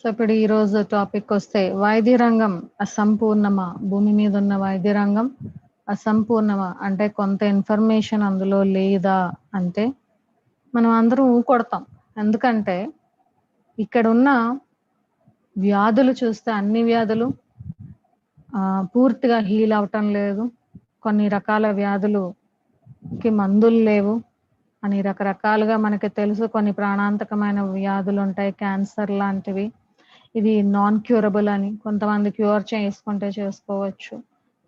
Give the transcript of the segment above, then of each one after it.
So ఇప్పుడు ఈ రోజు టాపిక్ వస్తే వైద్య రంగం అసంపూర్ణమా? భూమి మీద ఉన్న వైద్య రంగం అసంపూర్ణమా? అంటే కొంత ఇన్ఫర్మేషన్ అందులో లేదా అంటే మనం అందరం ఊకొడతాం. ఎందుకంటే ఇక్కడున్న వ్యాధులు చూస్తే అన్ని వ్యాధులు పూర్తిగా హీల్ అవ్వటం లేదు. కొన్ని రకాల వ్యాధులుకి మందులు లేవు అని రకరకాలుగా మనకి తెలుసు. కొన్ని ప్రాణాంతకమైన వ్యాధులు ఉంటాయి, క్యాన్సర్ లాంటివి. ఇది నాన్ క్యూరబుల్ అని, కొంతమంది క్యూర్ చేసుకుంటే చేసుకోవచ్చు.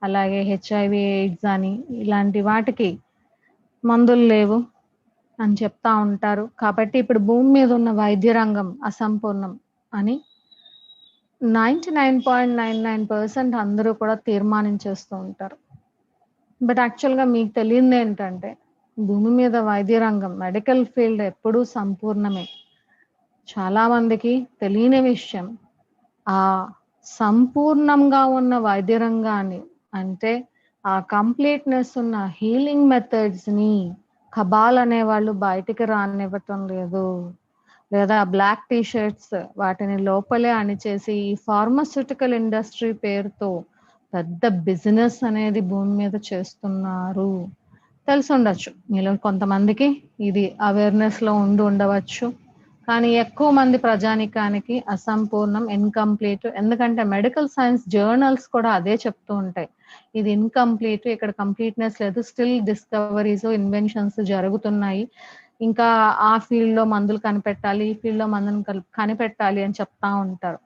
అలాగే హెచ్ఐవి ఎయిడ్స్ అని ఇలాంటి వాటికి మందులు లేవు అని చెప్తా ఉంటారు. కాబట్టి ఇప్పుడు భూమి మీద ఉన్న వైద్య రంగం అసంపూర్ణం అని 99.99% అందరూ కూడా తీర్మానించేస్తూ ఉంటారు. బట్ యాక్చువల్గా మీకు తెలియదు ఏంటంటే భూమి మీద వైద్య రంగం మెడికల్ ఫీల్డ్ ఎప్పుడూ సంపూర్ణమే. చాలా మందికి తెలియని విషయం, ఆ సంపూర్ణంగా ఉన్న వైద్య రంగాన్ని అంటే ఆ కంప్లీట్నెస్ ఉన్న హీలింగ్ మెథడ్స్ ని కబాల్ అనే వాళ్ళు బయటికి రానివ్వటం లేదు. లేదా బ్లాక్ టీ షర్ట్స్ వాటిని లోపలే అణిచేసి ఈ ఫార్మస్యూటికల్ ఇండస్ట్రీ పేరుతో పెద్ద బిజినెస్ అనేది భూమి మీద చేస్తున్నారు. తెలిసి ఉండొచ్చు మీలో కొంతమందికి, ఇది అవేర్నెస్ లో ఉండవచ్చు. కానీ ఎక్కువ మంది ప్రజానికానికి అసంపూర్ణం, ఇన్కంప్లీట్. ఎందుకంటే మెడికల్ సైన్స్ జర్నల్స్ కూడా అదే చెప్తూ ఉంటాయి, ఇది ఇన్కంప్లీట్, ఇక్కడ కంప్లీట్నెస్ లేదు, స్టిల్ డిస్కవరీస్ ఇన్వెన్షన్స్ జరుగుతున్నాయి, ఇంకా ఆ ఫీల్డ్ లో మందులు కనిపెట్టాలి, ఈ ఫీల్డ్ లో మందులు కనిపెట్టాలి అని చెప్తా ఉంటారు.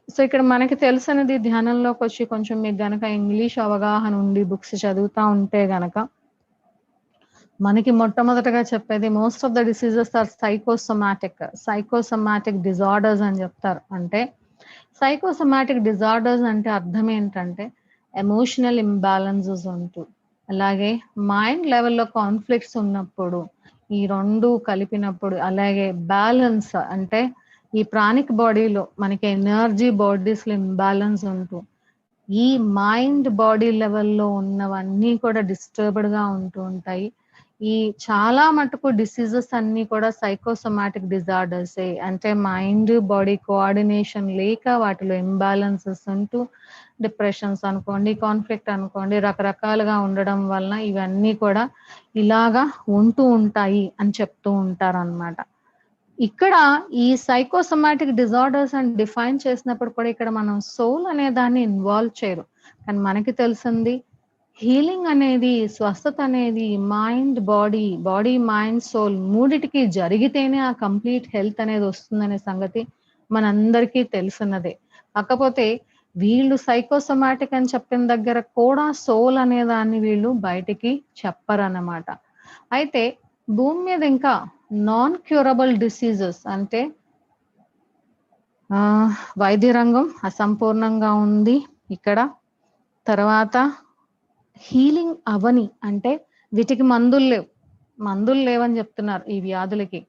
సో ఇక్కడ మనకి తెలిసినది ధ్యానంలోకి వచ్చి కొంచెం మీకు గనక ఇంగ్లీష్ అవగాహన ఉండి బుక్స్ చదువుతా ఉంటే గనక మనకి మొట్టమొదటగా చెప్పేది most of the diseases are psychosomatic disorders అని చెప్తారు. అంటే సైకోసమాటిక్ డిజార్డర్స్ అంటే అర్థం ఏంటంటే ఎమోషనల్ ఇంబ్యాలెన్సెస్ ఉంటూ, అలాగే మైండ్ లెవెల్లో కాన్ఫ్లిక్ట్స్ ఉన్నప్పుడు, ఈ రెండు కలిపినప్పుడు, అలాగే బ్యాలెన్స్ అంటే ఈ ప్రాణిక్ బాడీలో మనకి ఎనర్జీ బాడీస్లో ఇంబ్యాలెన్స్ ఉంటూ, ఈ మైండ్ బాడీ లెవెల్లో ఉన్నవన్నీ కూడా డిస్టర్బ్డ్ గా ఉంటూ ఉంటాయి. ఈ చాలా మటుకు డిసీజెస్ అన్ని కూడా సైకోసోమాటిక్ డిజార్డర్సే. అంటే మైండ్ బాడీ కోఆర్డినేషన్ లేక వాటిలో ఇంబ్యాలెన్సెస్ ఉంటూ, డిప్రెషన్స్ అనుకోండి, కాన్ఫ్లిక్ట్ అనుకోండి, రకరకాలుగా ఉండడం వలన ఇవన్నీ కూడా ఇలాగా ఉంటూ ఉంటాయి అని చెప్తూ ఉంటారు అన్నమాట. ఇక్కడ ఈ సైకోసోమాటిక్ డిజార్డర్స్ అని డిఫైన్ చేసినప్పుడు కూడా ఇక్కడ మనం సోల్ అనే దాన్ని ఇన్వాల్వ్ చేయరు. కానీ మనకి తెలిసింది హీలింగ్ అనేది, స్వస్థత అనేది మైండ్ బాడీ మైండ్ సోల్ మూడిటికి జరిగితేనే ఆ కంప్లీట్ హెల్త్ అనేది వస్తుందనే సంగతి మనందరికీ తెలిసినదే. కాకపోతే వీళ్ళు సైకోసోమాటిక్ అని చెప్పిన దగ్గర కూడా సోల్ అనే దాన్ని వీళ్ళు బయటికి చెప్పరన్నమాట. అయితే భూమి మీద ఇంకా నాన్ క్యూరబుల్ డిసీజెస్ అంటే వైద్య రంగం అసంపూర్ణంగా ఉంది ఇక్కడ. తర్వాత హీలింగ్ అవని అంటే వీటికి మందులు లేవని చెప్తున్నారు ఈ వ్యాధులకి.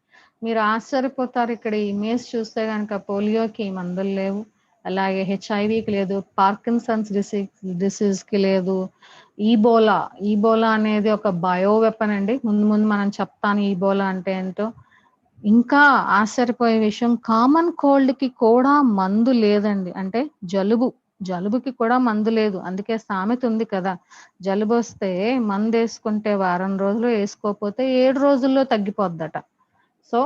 మీరు ఆశ్చర్యపోతారు, ఇక్కడ ఇమేజ్ చూస్తే కనుక పోలియోకి మందులు లేవు, అలాగే హెచ్ఐవికి లేదు, పార్కిన్సన్స్ డిసీజ్కి లేదు, ఈబోలా అనేది ఒక బయో వెపన్ అండి. ముందు మనం చెప్తాను ఈబోలా అంటే ఏంటో. ఇంకా ఆశ్చర్యపోయే విషయం, కామన్ కోల్డ్ కి కూడా మందు లేదండి. అంటే జలుబుకి కూడా మందు లేదు. అందుకే సామెత ఉంది కదా, జలుబు వస్తే మందు వేసుకుంటే వారం రోజులు, వేసుకోకపోతే 7 రోజుల్లో తగ్గిపోద్దట. సో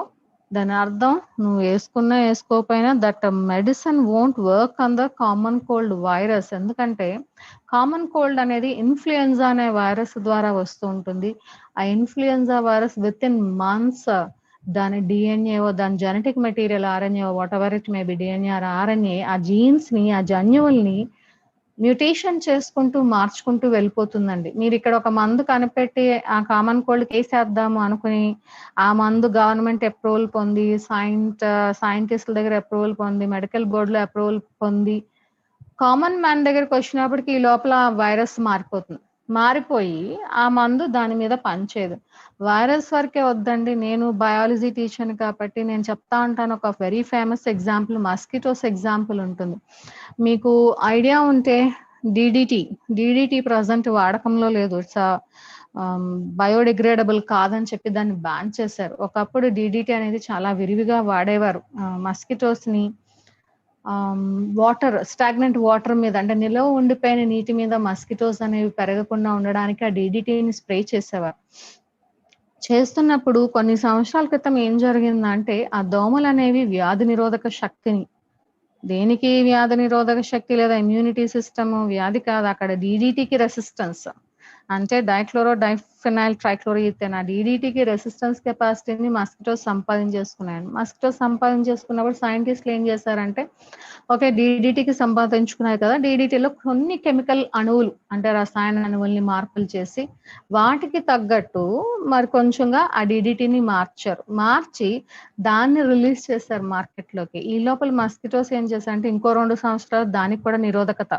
దాని అర్థం నువ్వు వేసుకున్నా వేసుకోకపోయినా that medicine won't work on the common cold virus. ఎందుకంటే కామన్ కోల్డ్ అనేది ఇన్ఫ్లుయెన్జా అనే వైరస్ ద్వారా వస్తూ ఉంటుంది. ఆ influenza virus within months దాని డిఎన్ఏ, దాని genetic material RNA, whatever it may be, DNA or RNA, ఆ జీన్స్ ని, ఆ జన్యువుల్ని మ్యూటేషన్ చేసుకుంటూ మార్చుకుంటూ వెళ్ళిపోతుందండి. మీరు ఇక్కడ ఒక మందు కనిపెట్టి ఆ కామన్ కోల్డ్ కేసేద్దాము అనుకుని ఆ మందు గవర్నమెంట్ అప్రూవల్ పొంది, సైంటిస్టుల దగ్గర అప్రూవల్ పొంది, మెడికల్ బోర్డులో అప్రూవల్ పొంది, కామన్ మ్యాన్ దగ్గరికి వచ్చినప్పటికి ఈ లోపల వైరస్ మారిపోయి ఆ మందు దాని మీద పనిచేయదు. వైరస్ వరకే వద్దండి, నేను బయాలజీ టీచర్ని కాబట్టి నేను చెప్తా ఉంటాను. ఒక very famous example mosquitoes example ఉంటుంది. మీకు ఐడియా ఉంటే డిడిటి ప్రజెంట్ వాడకంలో లేదు. ఇట్స్ బయోడిగ్రేడబుల్ కాదని చెప్పి దాన్ని బ్యాన్ చేశారు. ఒకప్పుడు డిడిటి అనేది చాలా విరివిగా వాడేవారు. మస్కిటోస్ ని స్టాగ్నెంట్ వాటర్ మీద అంటే నిలవ ఉండిపోయిన నీటి మీద మస్కిటోస్ అనేవి పెరగకుండా ఉండడానికి ఆ డీడీటీని స్ప్రే చేసేవారు. చేస్తున్నప్పుడు కొన్ని సంవత్సరాల క్రితం ఏం జరిగిందంటే ఆ దోమలు అనేవి వ్యాధి నిరోధక శక్తిని దేనికి వ్యాధి నిరోధక శక్తి లేదా ఇమ్యూనిటీ సిస్టమ్ వ్యాధి కాదు, అక్కడ డీడీటీకి రెసిస్టెన్స్ అంటే డైఫెనైల్ ట్రైక్లోరోఈథేన్ ఆ డీడీటీకి రెసిస్టెన్స్ కెపాసిటీని మస్కిటోస్ సంపాదించేసుకున్నాయండి. మస్కిటోస్ సంపాదించేసుకున్నప్పుడు సైంటిస్టులు ఏం చేశారంటే ఓకే డీడీటీకి సంపాదించుకున్నాయి కదా, డీడీటీలో కొన్ని కెమికల్ అణువులు అంటే రసాయన అణువుల్ని మార్పులు చేసి వాటికి తగ్గట్టు మరి కొంచెంగా ఆ డీడీటీని మార్చి దాన్ని రిలీజ్ చేశారు మార్కెట్లోకి. ఈ లోపల మస్కిటోస్ ఏం చేశారంటే ఇంకో 2 సంవత్సరాలు దానికి కూడా నిరోధకత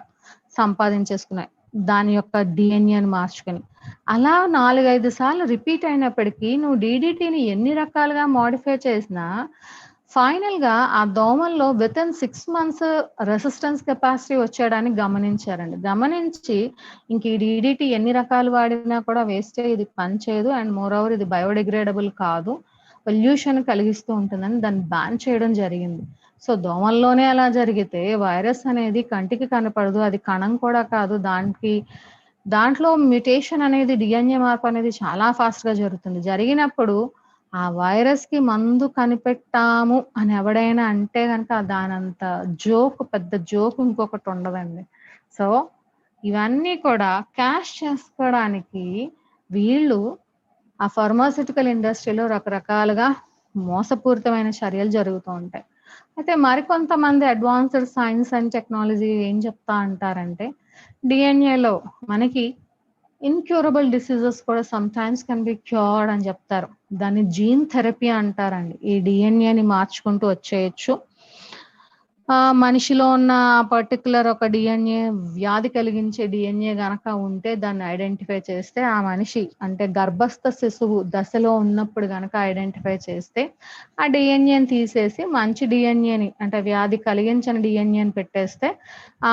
సంపాదించేసుకున్నాయి దాని యొక్క డిఎన్ఏని మార్చుకుని. అలా 4-5 సార్లు రిపీట్ అయినప్పటికీ నువ్వు డీడీటీని ఎన్ని రకాలుగా మోడిఫై చేసినా ఫైనల్ గా ఆ దోమల్లో వితిన్ 6 months రెసిస్టెన్స్ కెపాసిటీ వచ్చేయడానికి గమనించారండి. గమనించి ఇంక ఈ డీడీటీ ఎన్ని రకాలు వాడినా కూడా వేస్టే, ఇది పనిచేయదు అండ్ మోర్ ఓవర్ ఇది బయోడిగ్రేడబుల్ కాదు, పొల్యూషన్ కలిగిస్తూ ఉంటుందని దాన్ని బ్యాన్ చేయడం జరిగింది. సో దోమల్లోనే అలా జరిగితే వైరస్ అనేది కంటికి కనపడదు, అది కణం కూడా కాదు, దాంట్లో మ్యుటేషన్ అనేది డిఎన్ఏ మార్పు అనేది చాలా ఫాస్ట్ గా జరుగుతుంది. జరిగినప్పుడు ఆ వైరస్ కి మందు కనిపెట్టాము అని ఎవడైనా అంటే కనుక దానంత పెద్ద జోక్ ఇంకొకటి ఉండదండి. సో ఇవన్నీ కూడా క్యాష్ చేసుకోవడానికి వీళ్ళు ఆ ఫార్మాస్యూటికల్ ఇండస్ట్రీలో రకరకాలుగా మోసపూరితమైన చర్యలు జరుగుతూ ఉంటాయి. అయితే మరికొంతమంది అడ్వాన్స్డ్ సైన్స్ అండ్ టెక్నాలజీ ఏం చెప్తా అంటారంటే డిఎన్ఏలో మనకి ఇన్క్యూరబుల్ డిసీజెస్ కూడా some times can be cured అని చెప్తారు. దాన్ని జీన్ థెరపీ అంటారండి. ఈ డిఎన్ఏని మార్చుకుంటూ వచ్చేయచ్చు. మనిషిలో ఉన్న పర్టికులర్ ఒక డిఎన్ఏ వ్యాధి కలిగించే డిఎన్ఏ గనక ఉంటే దాన్ని ఐడెంటిఫై చేస్తే ఆ మనిషి అంటే గర్భస్థ శిశువు దశలో ఉన్నప్పుడు గనక ఐడెంటిఫై చేస్తే ఆ డిఎన్ఏని తీసేసి మంచి డిఎన్ఏని అంటే వ్యాధి కలిగించని డిఎన్ఏని పెట్టేస్తే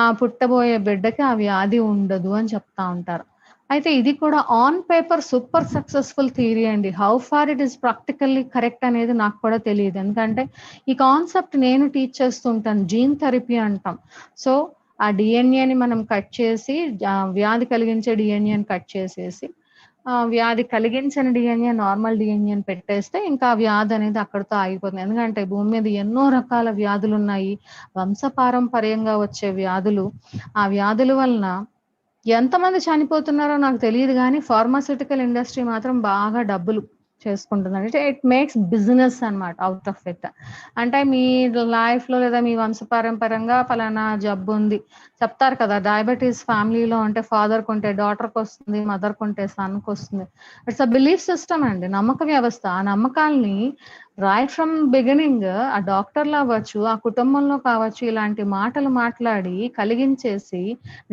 ఆ పుట్టబోయే బిడ్డకి ఆ వ్యాధి ఉండదు అని చెప్తా ఉంటారు. అయితే ఇది కూడా on paper super successful theory అండి. How far it is practically correct అనేది నాకు కూడా తెలియదు. ఎందుకంటే ఈ కాన్సెప్ట్ నేను టీచ్ చేస్తుంటాను, జీన్ థెరపీ అంటాం. సో ఆ డిఎన్ఏని మనం కట్ చేసి వ్యాధి కలిగించే డిఎన్ఏని కట్ చేసేసి వ్యాధి కలిగించని డిఎన్ఏ నార్మల్ డిఎన్ఏని పెట్టేస్తే ఇంకా వ్యాధి అనేది అక్కడితో ఆగిపోతుంది. ఎందుకంటే భూమి మీద ఎన్నో రకాల వ్యాధులు ఉన్నాయి, వంశపారంపర్యంగా వచ్చే వ్యాధులు. ఆ వ్యాధుల వలన ఎంతమంది చనిపోతున్నారో నాకు తెలియదు కానీ ఫార్మాస్యూటికల్ ఇండస్ట్రీ మాత్రం బాగా డబ్బులు చేసుకుంటుంది. అంటే ఇట్ మేక్స్ బిజినెస్ అన్నమాట అవుట్ ఆఫ్ ఇట్. అంటే మీ లైఫ్ లో లేదా మీ వంశపారంపర్యంగా ఫలానా జబ్బు ఉంది చెప్తారు కదా, డయాబెటీస్ ఫ్యామిలీలో అంటే ఫాదర్ కుంటే డాటర్కి వస్తుంది, మదర్ కుంటే సన్కి వస్తుంది. ఇట్స్ అ బిలీఫ్ సిస్టమ్ అండి, నమ్మక వ్యవస్థ. ఆ నమ్మకాల్ని రైట్ ఫ్రమ్ బిగినింగ్ ఆ డాక్టర్లు అవ్వచ్చు, ఆ కుటుంబంలో కావచ్చు, ఇలాంటి మాటలు మాట్లాడి కలిగించేసి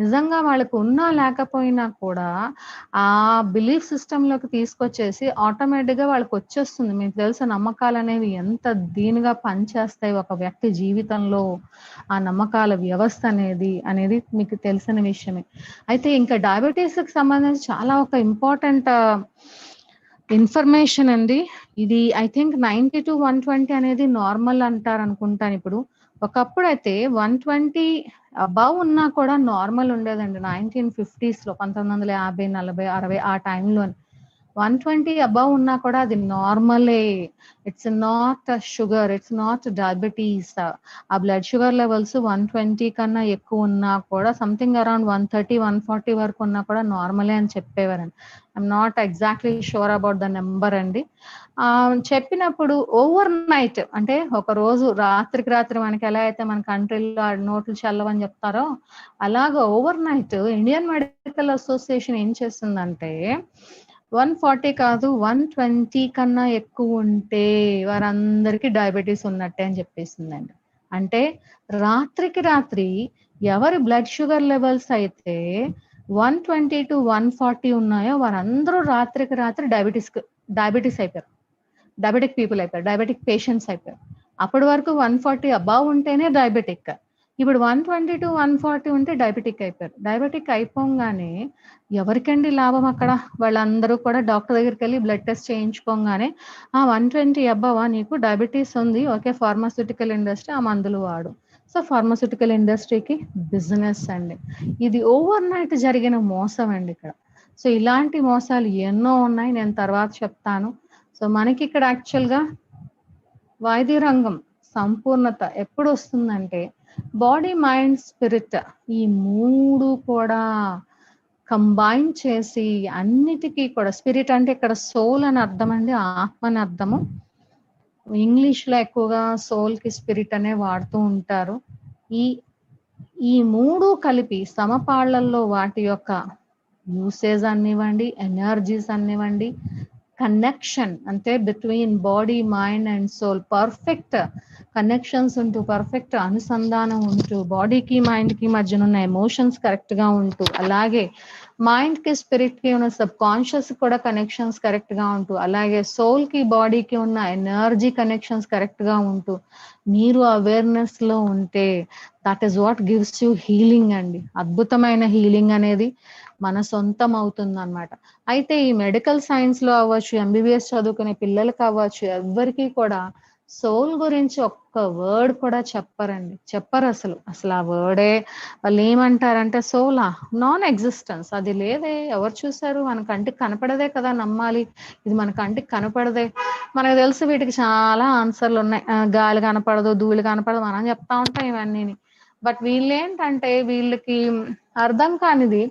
నిజంగా వాళ్ళకు ఉన్నా లేకపోయినా కూడా ఆ బిలీఫ్ సిస్టంలోకి తీసుకొచ్చేసి ఆటోమేటిక్గా వాళ్ళకి వచ్చేస్తుంది. మీకు తెలుసా నమ్మకాలు అనేవి ఎంత దీనిగా పనిచేస్తాయి ఒక వ్యక్తి జీవితంలో, ఆ నమ్మకాల వ్యవస్థ అనేది మీకు తెలిసిన విషయమే. అయితే ఇంకా డయాబెటీస్కి సంబంధించి చాలా ఒక ఇంపార్టెంట్ ఇన్ఫర్మేషన్ అండి. ఇది ఐ థింక్ 90 to 120 అనేది నార్మల్ అంటారు అనుకుంటాను. ఇప్పుడు ఒకప్పుడు అయితే 120 అబవ్ ఉన్నా కూడా నార్మల్ ఉండేదండి. 1950s లో 1950, 40, 60 ఆ టైంలో 120 అబవ్ ఉన్నా కూడా అది నార్మలే. It's not sugar, it's not diabetes. ఆ బ్లడ్ షుగర్ లెవెల్స్ 120 కన్నా ఎక్కువ ఉన్నా కూడా సంథింగ్ అరౌండ్ 130, 140 వరకు ఉన్నా కూడా నార్మలే అని చెప్పేవారండి. I'm not exactly sure about the number అండి. చెప్పినప్పుడు ఓవర్ నైట్ అంటే ఒక రోజు రాత్రికి రాత్రి మనకి ఎలా అయితే మన కంట్రీలో నోట్లు చల్లవని చెప్తారో అలాగా over night Indian medical association ఏం చేస్తుందంటే 140 కాదు 120 కన్నా ఎక్కువ ఉంటే వారందరికీ డయాబెటీస్ ఉన్నట్టే అని చెప్పేసిందండి. అంటే రాత్రికి రాత్రి ఎవరి బ్లడ్ షుగర్ లెవెల్స్ అయితే 120 to 140 ఉన్నాయో వారందరూ రాత్రికి రాత్రి డయాబెటీస్ అయిపోయారు, డయాబెటిక్ పీపుల్ అయిపోయారు, డయాబెటిక్ పేషెంట్స్ అయిపోయారు. అప్పటి వరకు 140 అబవ్ ఉంటేనే డయాబెటిక్, ఇప్పుడు 120 to 140 ఉంటే డయాబెటిక్ అయిపోయారు. డయాబెటిక్ అయిపోగానే ఎవరికండి లాభం అక్కడ? వాళ్ళందరూ కూడా డాక్టర్ దగ్గరికి వెళ్ళి బ్లడ్ టెస్ట్ చేయించుకోగానే 120 అబవ్ నీకు డయాబెటీస్ ఉంది, ఓకే ఫార్మాస్యూటికల్ ఇండస్ట్రీ ఆ మందులు వాడు. సో ఫార్మాస్యూటికల్ ఇండస్ట్రీకి బిజినెస్ అండి. ఇది ఓవర్ నైట్ జరిగిన మోసం అండి ఇక్కడ. సో ఇలాంటి మోసాలు ఎన్నో ఉన్నాయి, నేను తర్వాత చెప్తాను. సో మనకి ఇక్కడ యాక్చువల్గా వైద్య రంగం సంపూర్ణత ఎప్పుడు వస్తుందంటే బాడీ, మైండ్, స్పిరిట్ ఈ 3 కూడా కంబైన్ చేసి అన్నిటికీ కూడా, స్పిరిట్ అంటే ఇక్కడ సోల్ అని అర్థం అండి, ఆత్మ అని అర్థము. ఇంగ్లీష్ లో ఎక్కువగా సోల్ కి స్పిరిట్ అనే వాడుతూ ఉంటారు. ఈ ఈ 3 కలిపి సమపాళ్లలో వాటి యొక్క యూసేజ్ అనివ్వండి, ఎనర్జీస్ అనివ్వండి, కనెక్షన్ అంటే between body, mind and soul perfect connections ఉంటూ, పర్ఫెక్ట్ అనుసంధానం ఉంటూ, బాడీకి మైండ్ కి మధ్యన ఉన్న ఎమోషన్స్ కరెక్ట్ గా ఉంటూ, అలాగే మైండ్ కి స్పిరిట్ కి ఉన్న సబ్ కాన్షియస్ కూడా కనెక్షన్స్ కరెక్ట్ గా ఉంటూ, అలాగే సోల్ కి బాడీకి ఉన్న ఎనర్జీ కనెక్షన్స్ కరెక్ట్ గా ఉంటూ మీరు అవేర్నెస్ లో ఉంటే that is what gives you healing అండి. అద్భుతమైన హీలింగ్ అనేది మన సొంతం అవుతుంది అనమాట. అయితే ఈ మెడికల్ సైన్స్ లో అవ్వచ్చు, ఎంబీబీఎస్ చదువుకునే పిల్లలకి అవ్వచ్చు, ఎవరికి కూడా సోల్ గురించి ఒక్క వర్డ్ కూడా చెప్పరండి, చెప్పరు అసలు. ఆ వర్డే వాళ్ళు ఏమంటారంటే సోలా నాన్ ఎగ్జిస్టెన్స్, అది లేదే, ఎవరు చూసారు, మన కంటికి కనపడదే కదా నమ్మాలి, ఇది మన కంటికి కనపడదే. మనకు తెలుసు వీటికి చాలా ఆన్సర్లు ఉన్నాయి, గాలి కనపడదు, ధూళి కనపడదు, మనం చెప్తా ఉంటాం ఇవన్నీ. బట్ వీళ్ళేంటంటే వీళ్ళకి అర్థం కానిది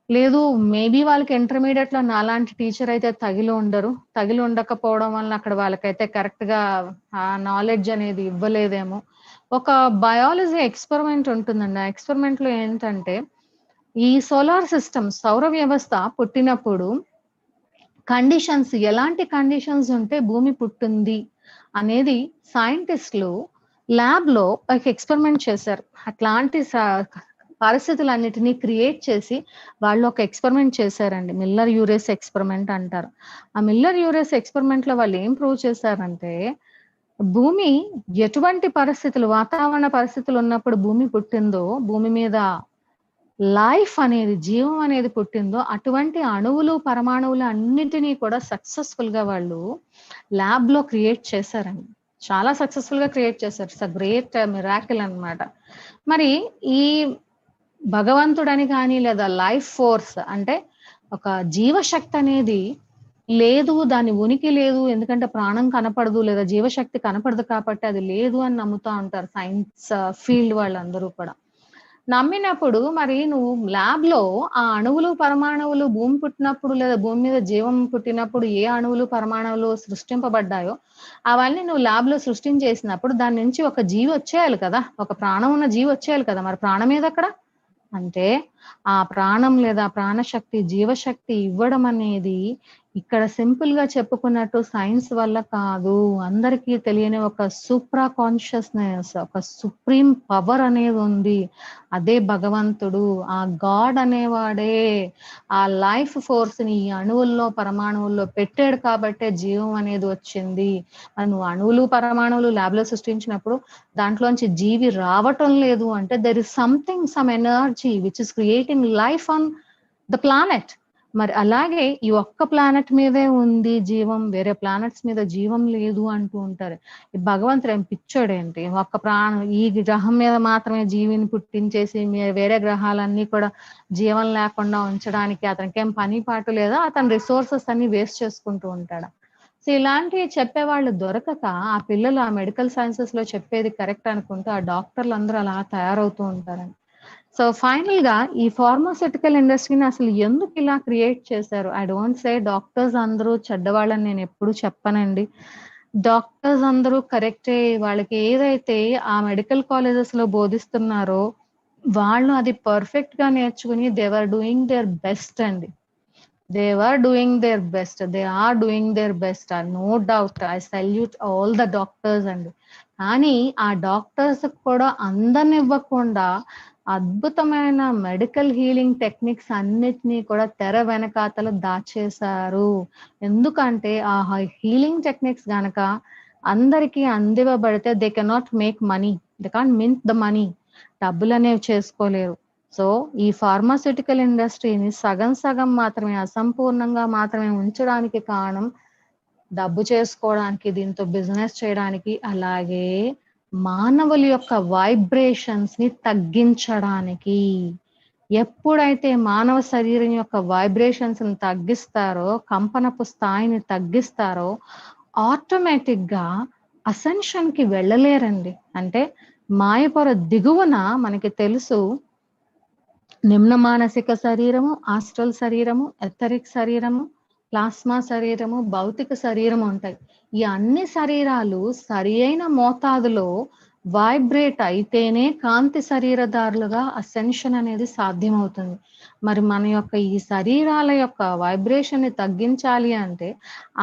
లేదు. మేబీ వాళ్ళకి ఇంటర్మీడియట్ లో నాలాంటి టీచర్ అయితే తగిలి ఉండకపోవడం వల్ల అక్కడ వాళ్ళకైతే కరెక్ట్ గా ఆ నాలెడ్జ్ అనేది ఇవ్వలేదేమో. ఒక బయాలజీ ఎక్స్పెరిమెంట్ ఉంటుందండి. ఆ ఎక్స్పెరిమెంట్ లో ఏంటంటే ఈ సోలార్ సిస్టమ్, సౌర వ్యవస్థ పుట్టినప్పుడు కండిషన్స్, ఎలాంటి కండిషన్స్ ఉంటే భూమి పుట్టింది అనేది సైంటిస్టులు ల్యాబ్ లో ఒక ఎక్స్పెరిమెంట్ చేశారు. అట్లాంటి పరిస్థితులన్నిటినీ క్రియేట్ చేసి వాళ్ళు ఒక ఎక్స్పెరిమెంట్ చేశారండి. మిల్లర్ యూరేస్ ఎక్స్పెరిమెంట్ అంటారు. ఆ మిల్లర్ యూరేస్ ఎక్స్పెరిమెంట్ లో వాళ్ళు ఏం ప్రూవ్ చేశారంటే భూమి ఎటువంటి పరిస్థితులు, వాతావరణ పరిస్థితులు ఉన్నప్పుడు భూమి పుట్టిందో, భూమి మీద లైఫ్ అనేది, జీవం అనేది పుట్టిందో, అటువంటి అణువులు, పరమాణువులు అన్నిటినీ కూడా సక్సెస్ఫుల్ గా వాళ్ళు ల్యాబ్ లో క్రియేట్ చేశారండి. చాలా సక్సెస్ఫుల్ గా క్రియేట్ చేశారు. ఇట్స్ అ గ్రేట్ మిరాకిల్ అన్నమాట. మరి ఈ భగవంతుడని కానీ లేదా లైఫ్ ఫోర్స్ అంటే ఒక జీవశక్తి అనేది లేదు, దాని ఉనికి లేదు, ఎందుకంటే ప్రాణం కనపడదు లేదా జీవశక్తి కనపడదు కాబట్టి అది లేదు అని నమ్ముతా ఉంటారు సైన్స్ ఫీల్డ్ వాళ్ళందరూ కూడా. నమ్మినప్పుడు మరి నువ్వు ల్యాబ్ లో ఆ అణువులు, పరమాణువులు భూమి పుట్టినప్పుడు లేదా భూమి మీద జీవం పుట్టినప్పుడు ఏ అణువులు, పరమాణువులు సృష్టింపబడ్డాయో అవన్నీ నువ్వు ల్యాబ్ లో సృష్టించేసినప్పుడు దాని నుంచి ఒక జీవి వచ్చేయాలి కదా, ఒక ప్రాణం ఉన్న జీవి వచ్చేయాలి కదా. మరి ప్రాణం ఏది అక్కడ అంటే ఆ ప్రాణం లేదా ప్రాణశక్తి, జీవశక్తి ఇవ్వడం అనేది ఇక్కడ సింపుల్ గా చెప్పుకున్నట్టు సైన్స్ వల్ల కాదు. అందరికీ తెలియని ఒక సూప్రా కాన్షియస్నెస్, ఒక సుప్రీం పవర్ అనేది ఉంది. అదే భగవంతుడు. ఆ గాడ్ అనేవాడే ఆ లైఫ్ ఫోర్స్ ని ఈ అణువుల్లో, పరమాణువుల్లో పెట్టాడు కాబట్టే జీవం అనేది వచ్చింది. నువ్వు అణువులు, పరమాణువులు ల్యాబ్ లో సృష్టించినప్పుడు దాంట్లోంచి జీవి రావటం లేదు అంటే there is something, some energy which is creating life on the planet. మరి అలాగే ఈ ఒక్క ప్లానెట్ మీదే ఉంది జీవం, వేరే ప్లానెట్స్ మీద జీవం లేదు అంటూ ఉంటారు. ఈ భగవంతుడు ఏం పిచ్చోడేంటి, ఒక్క ప్రాణం ఈ గ్రహం మీద మాత్రమే జీవిని పుట్టించేసి వేరే గ్రహాలన్నీ కూడా జీవం లేకుండా ఉంచడానికి అతనికి ఏం పని పాటు లేదా, అతని రిసోర్సెస్ అన్ని వేస్ట్ చేసుకుంటూ ఉంటాడా? సో ఇలాంటివి చెప్పేవాళ్ళు దొరకక ఆ పిల్లలు ఆ మెడికల్ సైన్సెస్ లో చెప్పేది కరెక్ట్ అనుకుంటూ ఆ డాక్టర్లు అందరూ అలా తయారవుతూ ఉంటారండి. సో ఫైనల్ గా ఈ ఫార్మాస్యూటికల్ ఇండస్ట్రీని అసలు ఎందుకు ఇలా క్రియేట్ చేశారు? ఐ డోంట్ సే డాక్టర్స్ అందరూ చెడ్డవాళ్ళని నేను ఎప్పుడు చెప్పనండి. డాక్టర్స్ అందరూ కరెక్టే. వాళ్ళకి ఏదైతే ఆ మెడికల్ కాలేజెస్ లో బోధిస్తున్నారో వాళ్ళు అది పర్ఫెక్ట్ గా నేర్చుకుని they were doing their best అండి. They were doing their best. They are doing their best. No doubt. I salute all the doctors అండి. కానీ ఆ డాక్టర్స్ కూడా అందనివ్వకుండా అద్భుతమైన మెడికల్ హీలింగ్ టెక్నిక్స్ అన్నిటినీ కూడా తెర వెనకాతల దాచేశారు. ఎందుకంటే ఆ హీలింగ్ టెక్నిక్స్ గనక అందరికీ అందివ్వబడితే they cannot make money, they can't mint the money, డబ్బులు అనేవి చేసుకోలేరు. సో ఈ ఫార్మాస్యూటికల్ ఇండస్ట్రీని సగం సగం మాత్రమే, అసంపూర్ణంగా మాత్రమే ఉంచడానికి కారణం డబ్బు చేసుకోవడానికి, దీంతో బిజినెస్ చేయడానికి, అలాగే మానవుల యొక్క వైబ్రేషన్స్ ని తగ్గించడానికి. ఎప్పుడైతే మానవ శరీరం యొక్క వైబ్రేషన్స్ ని తగ్గిస్తారో, కంపనపు స్థాయిని తగ్గిస్తారో, ఆటోమేటిక్ గా అసెన్షన్ కి వెళ్ళలేరండి. అంటే మాయపొర దిగువన మనకి తెలుసు నిమ్న మానసిక శరీరము, ఆస్ట్రల్ శరీరము, ఎథరిక్ శరీరము, ప్లాస్మా శరీరము, భౌతిక శరీరం ఉంటాయి. ఈ అన్ని శరీరాలు సరి అయిన మోతాదులో వైబ్రేట్ అయితేనే కాంతి శరీరదారులుగా అసెన్షన్ అనేది సాధ్యమవుతుంది. మరి మన యొక్క ఈ శరీరాల యొక్క వైబ్రేషన్ ని తగ్గించాలి అంటే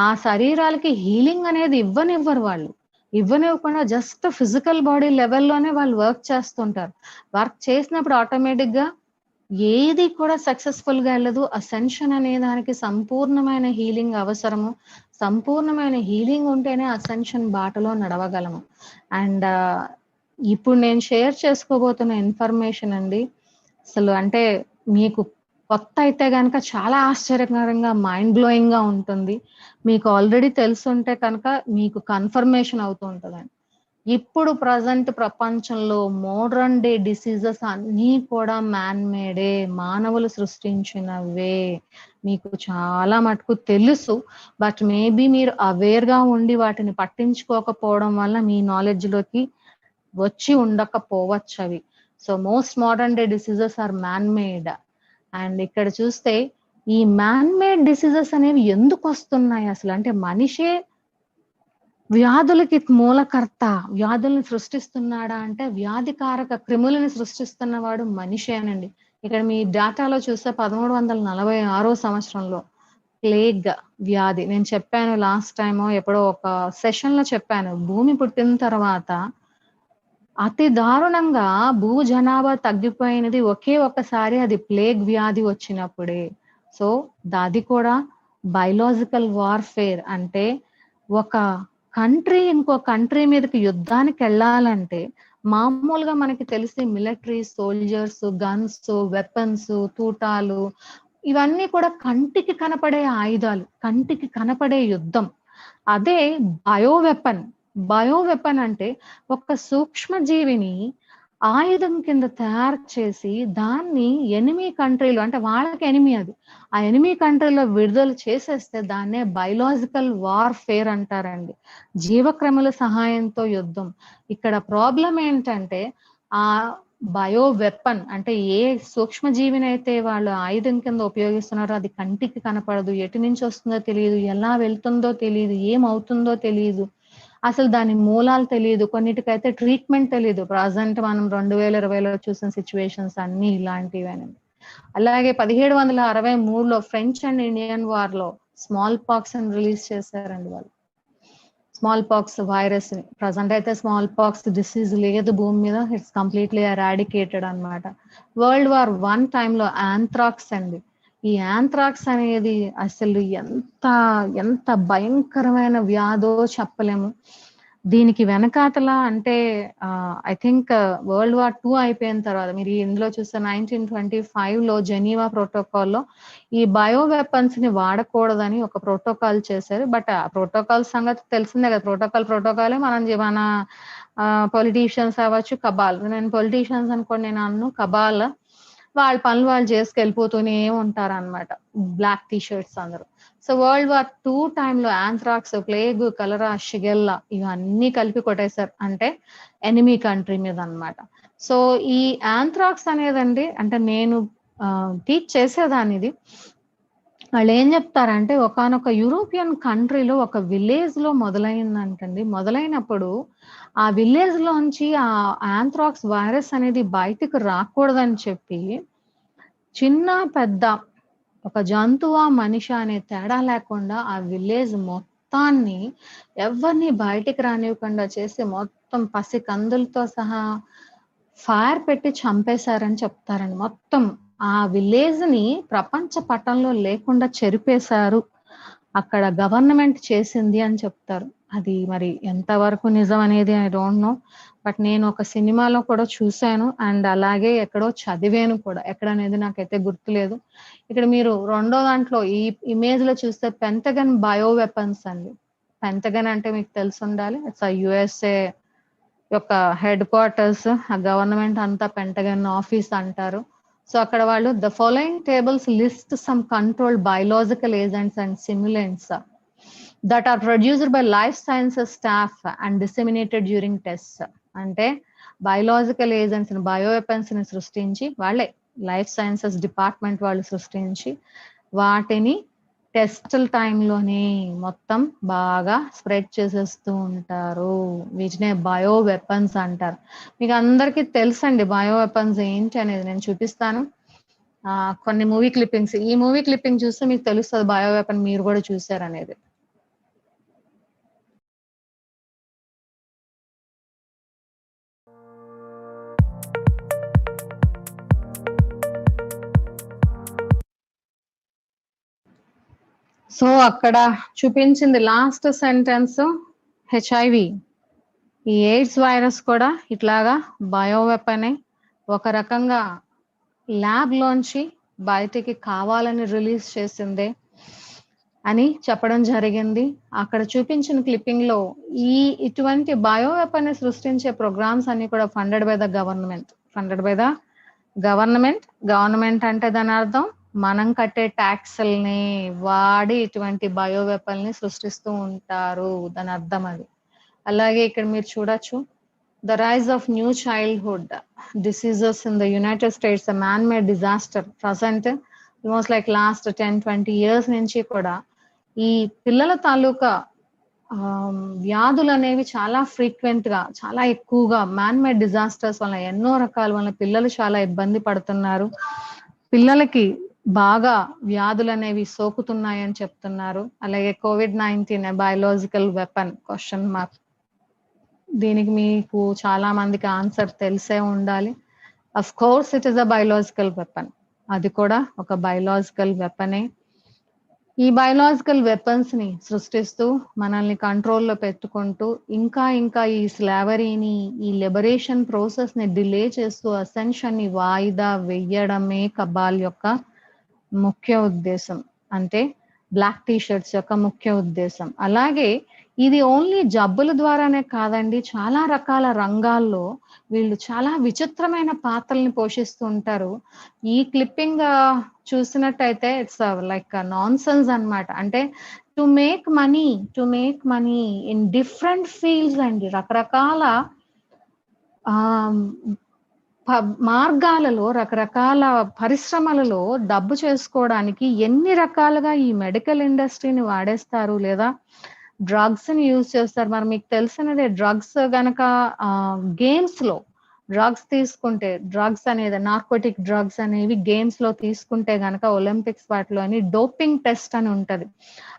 ఆ శరీరాలకి హీలింగ్ అనేది ఇవ్వనివ్వరు వాళ్ళు. ఇవ్వనివ్వకుండా జస్ట్ ఫిజికల్ బాడీ లెవెల్లోనే వాళ్ళు వర్క్ చేస్తుంటారు. వర్క్ చేసినప్పుడు ఆటోమేటిక్ గా ఏది కూడా సక్సెస్ఫుల్ గా వెళ్ళదు. అసెన్షన్ అనే దానికి సంపూర్ణమైన హీలింగ్ అవసరము. సంపూర్ణమైన హీలింగ్ ఉంటేనే అసెన్షన్ బాటలో నడవగలము. అండ్ ఇప్పుడు నేను షేర్ చేసుకోబోతున్న ఇన్ఫర్మేషన్ అండి, అసలు అంటే మీకు కొత్త అయితే గనక చాలా ఆశ్చర్యకరంగా మైండ్ బ్లోయింగ్ గా ఉంటుంది. మీకు ఆల్రెడీ తెలుసుంటే కనుక మీకు కన్ఫర్మేషన్ అవుతూ ఉంటదండి. ఇప్పుడు ప్రజెంట్ ప్రపంచంలో మోడర్న్ డే డిసీజెస్ అన్నీ కూడా మ్యాన్ మేడే, మానవులు సృష్టించినవే. మీకు చాలా మటుకు తెలుసు. బట్ మేబీ మీరు అవేర్ గా ఉండి వాటిని పట్టించుకోకపోవడం వల్ల మీ నాలెడ్జ్ లోకి వచ్చి ఉండకపోవచ్చు అవి. So most modern day diseases are man made. And ఇక్కడ చూస్తే ఈ మ్యాన్ మేడ్ డిసీజెస్ అనేవి ఎందుకు వస్తున్నాయి అసలు? అంటే మనిషే వ్యాధులకి మూలకర్త. వ్యాధుల్ని సృష్టిస్తున్నాడా అంటే వ్యాధికారక క్రిములను సృష్టిస్తున్నవాడు మనిషేనండి. ఇక్కడ మీ డేటాలో చూస్తే 1346 సంవత్సరంలో ప్లేగ్ వ్యాధి. నేను చెప్పాను లాస్ట్ టైమ్ ఎప్పుడో ఒక సెషన్ లో చెప్పాను. భూమి పుట్టిన తర్వాత అతి దారుణంగా భూ జనాభా తగ్గిపోయినది ఒకే ఒక్కసారి అది ప్లేగ్ వ్యాధి వచ్చినప్పుడే. సో అది కూడా బయలాజికల్ వార్ఫేర్. అంటే ఒక కంట్రీ ఇంకో కంట్రీ మీదకి యుద్ధానికి వెళ్ళాలంటే మామూలుగా మనకి తెలిసి మిలిటరీ సోల్జర్స్, గన్స్, వెపన్స్, తూటాలు ఇవన్నీ కూడా కంటికి కనపడే ఆయుధాలు, కంటికి కనపడే యుద్ధం. అదే బయో వెపన్. బయో వెపన్ అంటే ఒక సూక్ష్మ జీవిని ఆయుధం కింద తయారు చేసి దాన్ని ఎనిమీ కంట్రీలో, అంటే వాళ్ళకి ఎనిమీ అది, ఆ ఎనిమీ కంట్రీలో విడుదల చేసేస్తే దాన్నే బయలాజికల్ వార్ఫేర్ అంటారండి. జీవక్రముల సహాయంతో యుద్ధం. ఇక్కడ ప్రాబ్లం ఏంటంటే ఆ బయో వెపన్ అంటే ఏ సూక్ష్మజీవినైతే వాళ్ళు ఆయుధం కింద ఉపయోగిస్తున్నారో అది కంటికి కనపడదు, ఎటు నుంచి వస్తుందో తెలియదు, ఎలా వెళ్తుందో తెలియదు, ఏమవుతుందో తెలియదు, అసలు దాని మూలాలు తెలియదు, కొన్నిటికైతే ట్రీట్మెంట్ తెలియదు. ప్రజెంట్ మనం 2020లో చూసిన సిచ్యువేషన్స్ అన్ని ఇలాంటివేనండి. అలాగే 1763లో ఫ్రెంచ్ అండ్ ఇండియన్ వార్ లో స్మాల్ పాక్స్ అని రిలీజ్ చేశారండి వాళ్ళు. స్మాల్ పాక్స్ వైరస్ ని. ప్రజెంట్ అయితే స్మాల్ పాక్స్ డిసీజ్ లేదు భూమి మీద. ఇట్స్ కంప్లీట్లీ ఎరాడికేటెడ్ అన్నమాట. వరల్డ్ వార్ 1 టైంలో ఆంథ్రాక్స్ అండి. ఈ ఆంథ్రాక్స్ అనేది అసలు ఎంత ఎంత భయంకరమైన వ్యాధో చెప్పలేము. దీనికి వెనకాతల అంటే ఐ థింక్ వరల్డ్ వార్ 2 అయిపోయిన తర్వాత మీరు ఇందులో చూస్తే 1925లో జెనీవా ప్రోటోకాల్లో ఈ బయో వెపన్స్ ని వాడకూడదని ఒక ప్రోటోకాల్ చేశారు. బట్ ఆ ప్రోటోకాల్ సంగతి తెలిసిందే కదా. ప్రోటోకాలే మన పొలిటీషియన్స్ అవ్వచ్చు, కబాల్. నేను పొలిటీషియన్స్ అనుకోండి, నేను అన్ను కబాల్ వాళ్ళ పనులు వాళ్ళు చేసుకెళ్ళిపోతూనే ఉంటారు అనమాట, బ్లాక్ టీ షర్ట్స్ అందరూ. సో వరల్డ్ వార్ 2 టైంలో ఆంథ్రాక్స్, ప్లేగ్, కలరా, షిగెల్లా ఇవన్నీ కలిపి కొట్టేశారు. అంటే ఎనిమీ కంట్రీ మీద అన్నమాట. సో ఈ ఆంథ్రాక్స్ అనేదండి, అంటే నేను టీచ్ చేసేదాన్ని ఇది. వాళ్ళు ఏం చెప్తారంటే ఒకానొక యూరోపియన్ కంట్రీలో ఒక విలేజ్ లో మొదలైందంటండి. మొదలైనప్పుడు ఆ విలేజ్ లోంచి ఆ ఆంథ్రాక్స్ వైరస్ అనేది బయటకు రాకూడదని చెప్పి చిన్న పెద్ద ఒక జంతువా మనిషి అనే తేడా లేకుండా ఆ విలేజ్ మొత్తాన్ని ఎవరిని బయటికి రానివ్వకుండా చేసి మొత్తం పసి కందులతో సహా ఫైర్ పెట్టి చంపేశారని చెప్తారండి. మొత్తం ఆ విలేజ్ ని ప్రపంచ పటంలో లేకుండా చెరిపేశారు, అక్కడ గవర్నమెంట్ చేసింది అని చెప్తారు. అది మరి ఎంతవరకు నిజం అనేది ఐ డోంట్ నో. బట్ నేను ఒక సినిమాలో కూడా చూశాను అండ్ అలాగే ఎక్కడో చదివాను కూడా. ఎక్కడనేది నాకైతే గుర్తులేదు. ఇక్కడ మీరు రెండో దాంట్లో ఈ ఇమేజ్ లో చూస్తే పెంటగన్ బయో వెపన్స్ అండి. పెంటగన్ అంటే మీకు తెలిసి ఉండాలి, ఇట్స్ యుఎస్ఏ యొక్క హెడ్ క్వార్టర్స్, ఆ గవర్నమెంట్ అంతా పెంటగన్ ఆఫీస్ అంటారు. సో అక్కడ వాళ్ళు the following tables list some controlled biological agents and simulants that are produced by life sciences staff and disseminated during test. అంటే బయోలాజికల్ ఏజెంట్స్ ని, bio weapons ని సృష్టించి వాళ్ళే లైఫ్ సైన్సెస్ డిపార్ట్మెంట్ వాళ్ళు సృష్టించి వాటిని టెస్టుల టైంలోనే మొత్తం బాగా స్ప్రెడ్ చేసేస్తూ ఉంటారు. వీటినే బయో వెపన్స్ అంటారు. మీకు అందరికీ తెలుసండి బయో వెపన్స్ ఏంటి అనేది. నేను చూపిస్తాను కొన్ని మూవీ క్లిప్పింగ్స్. ఈ మూవీ క్లిప్పింగ్ చూస్తే మీకు తెలుస్తుంది బయో వెపన్ మీరు కూడా చూసారనేది. సో అక్కడ చూపించింది లాస్ట్ సెంటెన్స్ హెచ్ఐవి. ఈ ఎయిడ్స్ వైరస్ కూడా ఇట్లాగా బయో వెపనే, ఒక రకంగా ల్యాబ్ లోంచి బయటికి కావాలని రిలీజ్ చేసిందే అని చెప్పడం జరిగింది. అక్కడ చూపించిన క్లిప్పింగ్ లో ఇటువంటి బయో వెపన్ సృష్టించే ప్రోగ్రామ్స్ అన్ని కూడా funded by the government. Government అంటే దాని అర్థం మనం కట్టే ట్యాక్స్ల్ని వాడి ఇటువంటి బయో వెపన్ ని సృష్టిస్తూ ఉంటారు, దాని అర్థం అది. అలాగే ఇక్కడ మీరు చూడొచ్చు, the rise of new childhood diseases in the United States, man made disaster. Present almost like last 10-20 years నుంచి కూడా ఈ పిల్లల తాలూకా వ్యాధులు అనేవి చాలా ఫ్రీక్వెంట్ గా, చాలా ఎక్కువగా మ్యాన్ మేడ్ డిజాస్టర్స్ వల్ల, ఎన్నో రకాల వల్ల పిల్లలు చాలా ఇబ్బంది పడుతున్నారు. పిల్లలకి బాగా వ్యాధులు అనేవి సోకుతున్నాయని చెప్తున్నారు. అలాగే COVID-19 biological weapon question mark. దీనికి మీకు చాలా మందికి ఆన్సర్ తెలిసే ఉండాలి. Of course it is a biological weapon. అది కూడా ఒక బయోలాజికల్ వెపనే. ఈ బయోలాజికల్ వెపన్స్ ని సృష్టిస్తూ మనల్ని కంట్రోల్లో పెట్టుకుంటూ ఇంకా ఈ స్లావరీని, ఈ లిబరేషన్ ప్రాసెస్ ని డిలే చేస్తూ అసెన్షన్ ని వాయిదా వేయడమే కబాల్ యొక్క ముఖ్య ఉద్దేశం. అంటే బ్లాక్ టీషర్ట్స్ యొక్క ముఖ్య ఉద్దేశం. అలాగే ఇది ఓన్లీ జబ్బుల ద్వారానే కాదండి, చాలా రకాల రంగాల్లో వీళ్ళు చాలా విచిత్రమైన పాత్రల్ని పోషిస్తూ ఉంటారు. ఈ క్లిప్పింగ్ చూసినట్టయితే ఇట్స్ లైక్ నాన్ సెన్స్ అనమాట. అంటే to make money in different fields అండి, రకరకాల మార్గాలలో, రకరకాల పరిశ్రమలలో డబ్బు చేసుకోవడానికి ఎన్ని రకాలుగా ఈ మెడికల్ ఇండస్ట్రీని వాడేస్తారు, లేదా డ్రగ్స్ ని యూజ్ చేస్తారు. మరి మీకు తెలిసినదే, డ్రగ్స్ గనక గేమ్స్ లో డ్రగ్స్ తీసుకుంటే, డ్రగ్స్ అనేది నార్కోటిక్ డ్రగ్స్ అనేవి గేమ్స్ లో తీసుకుంటే గనక ఒలింపిక్స్ వాటిలో అని డోపింగ్ టెస్ట్ అని ఉంటది.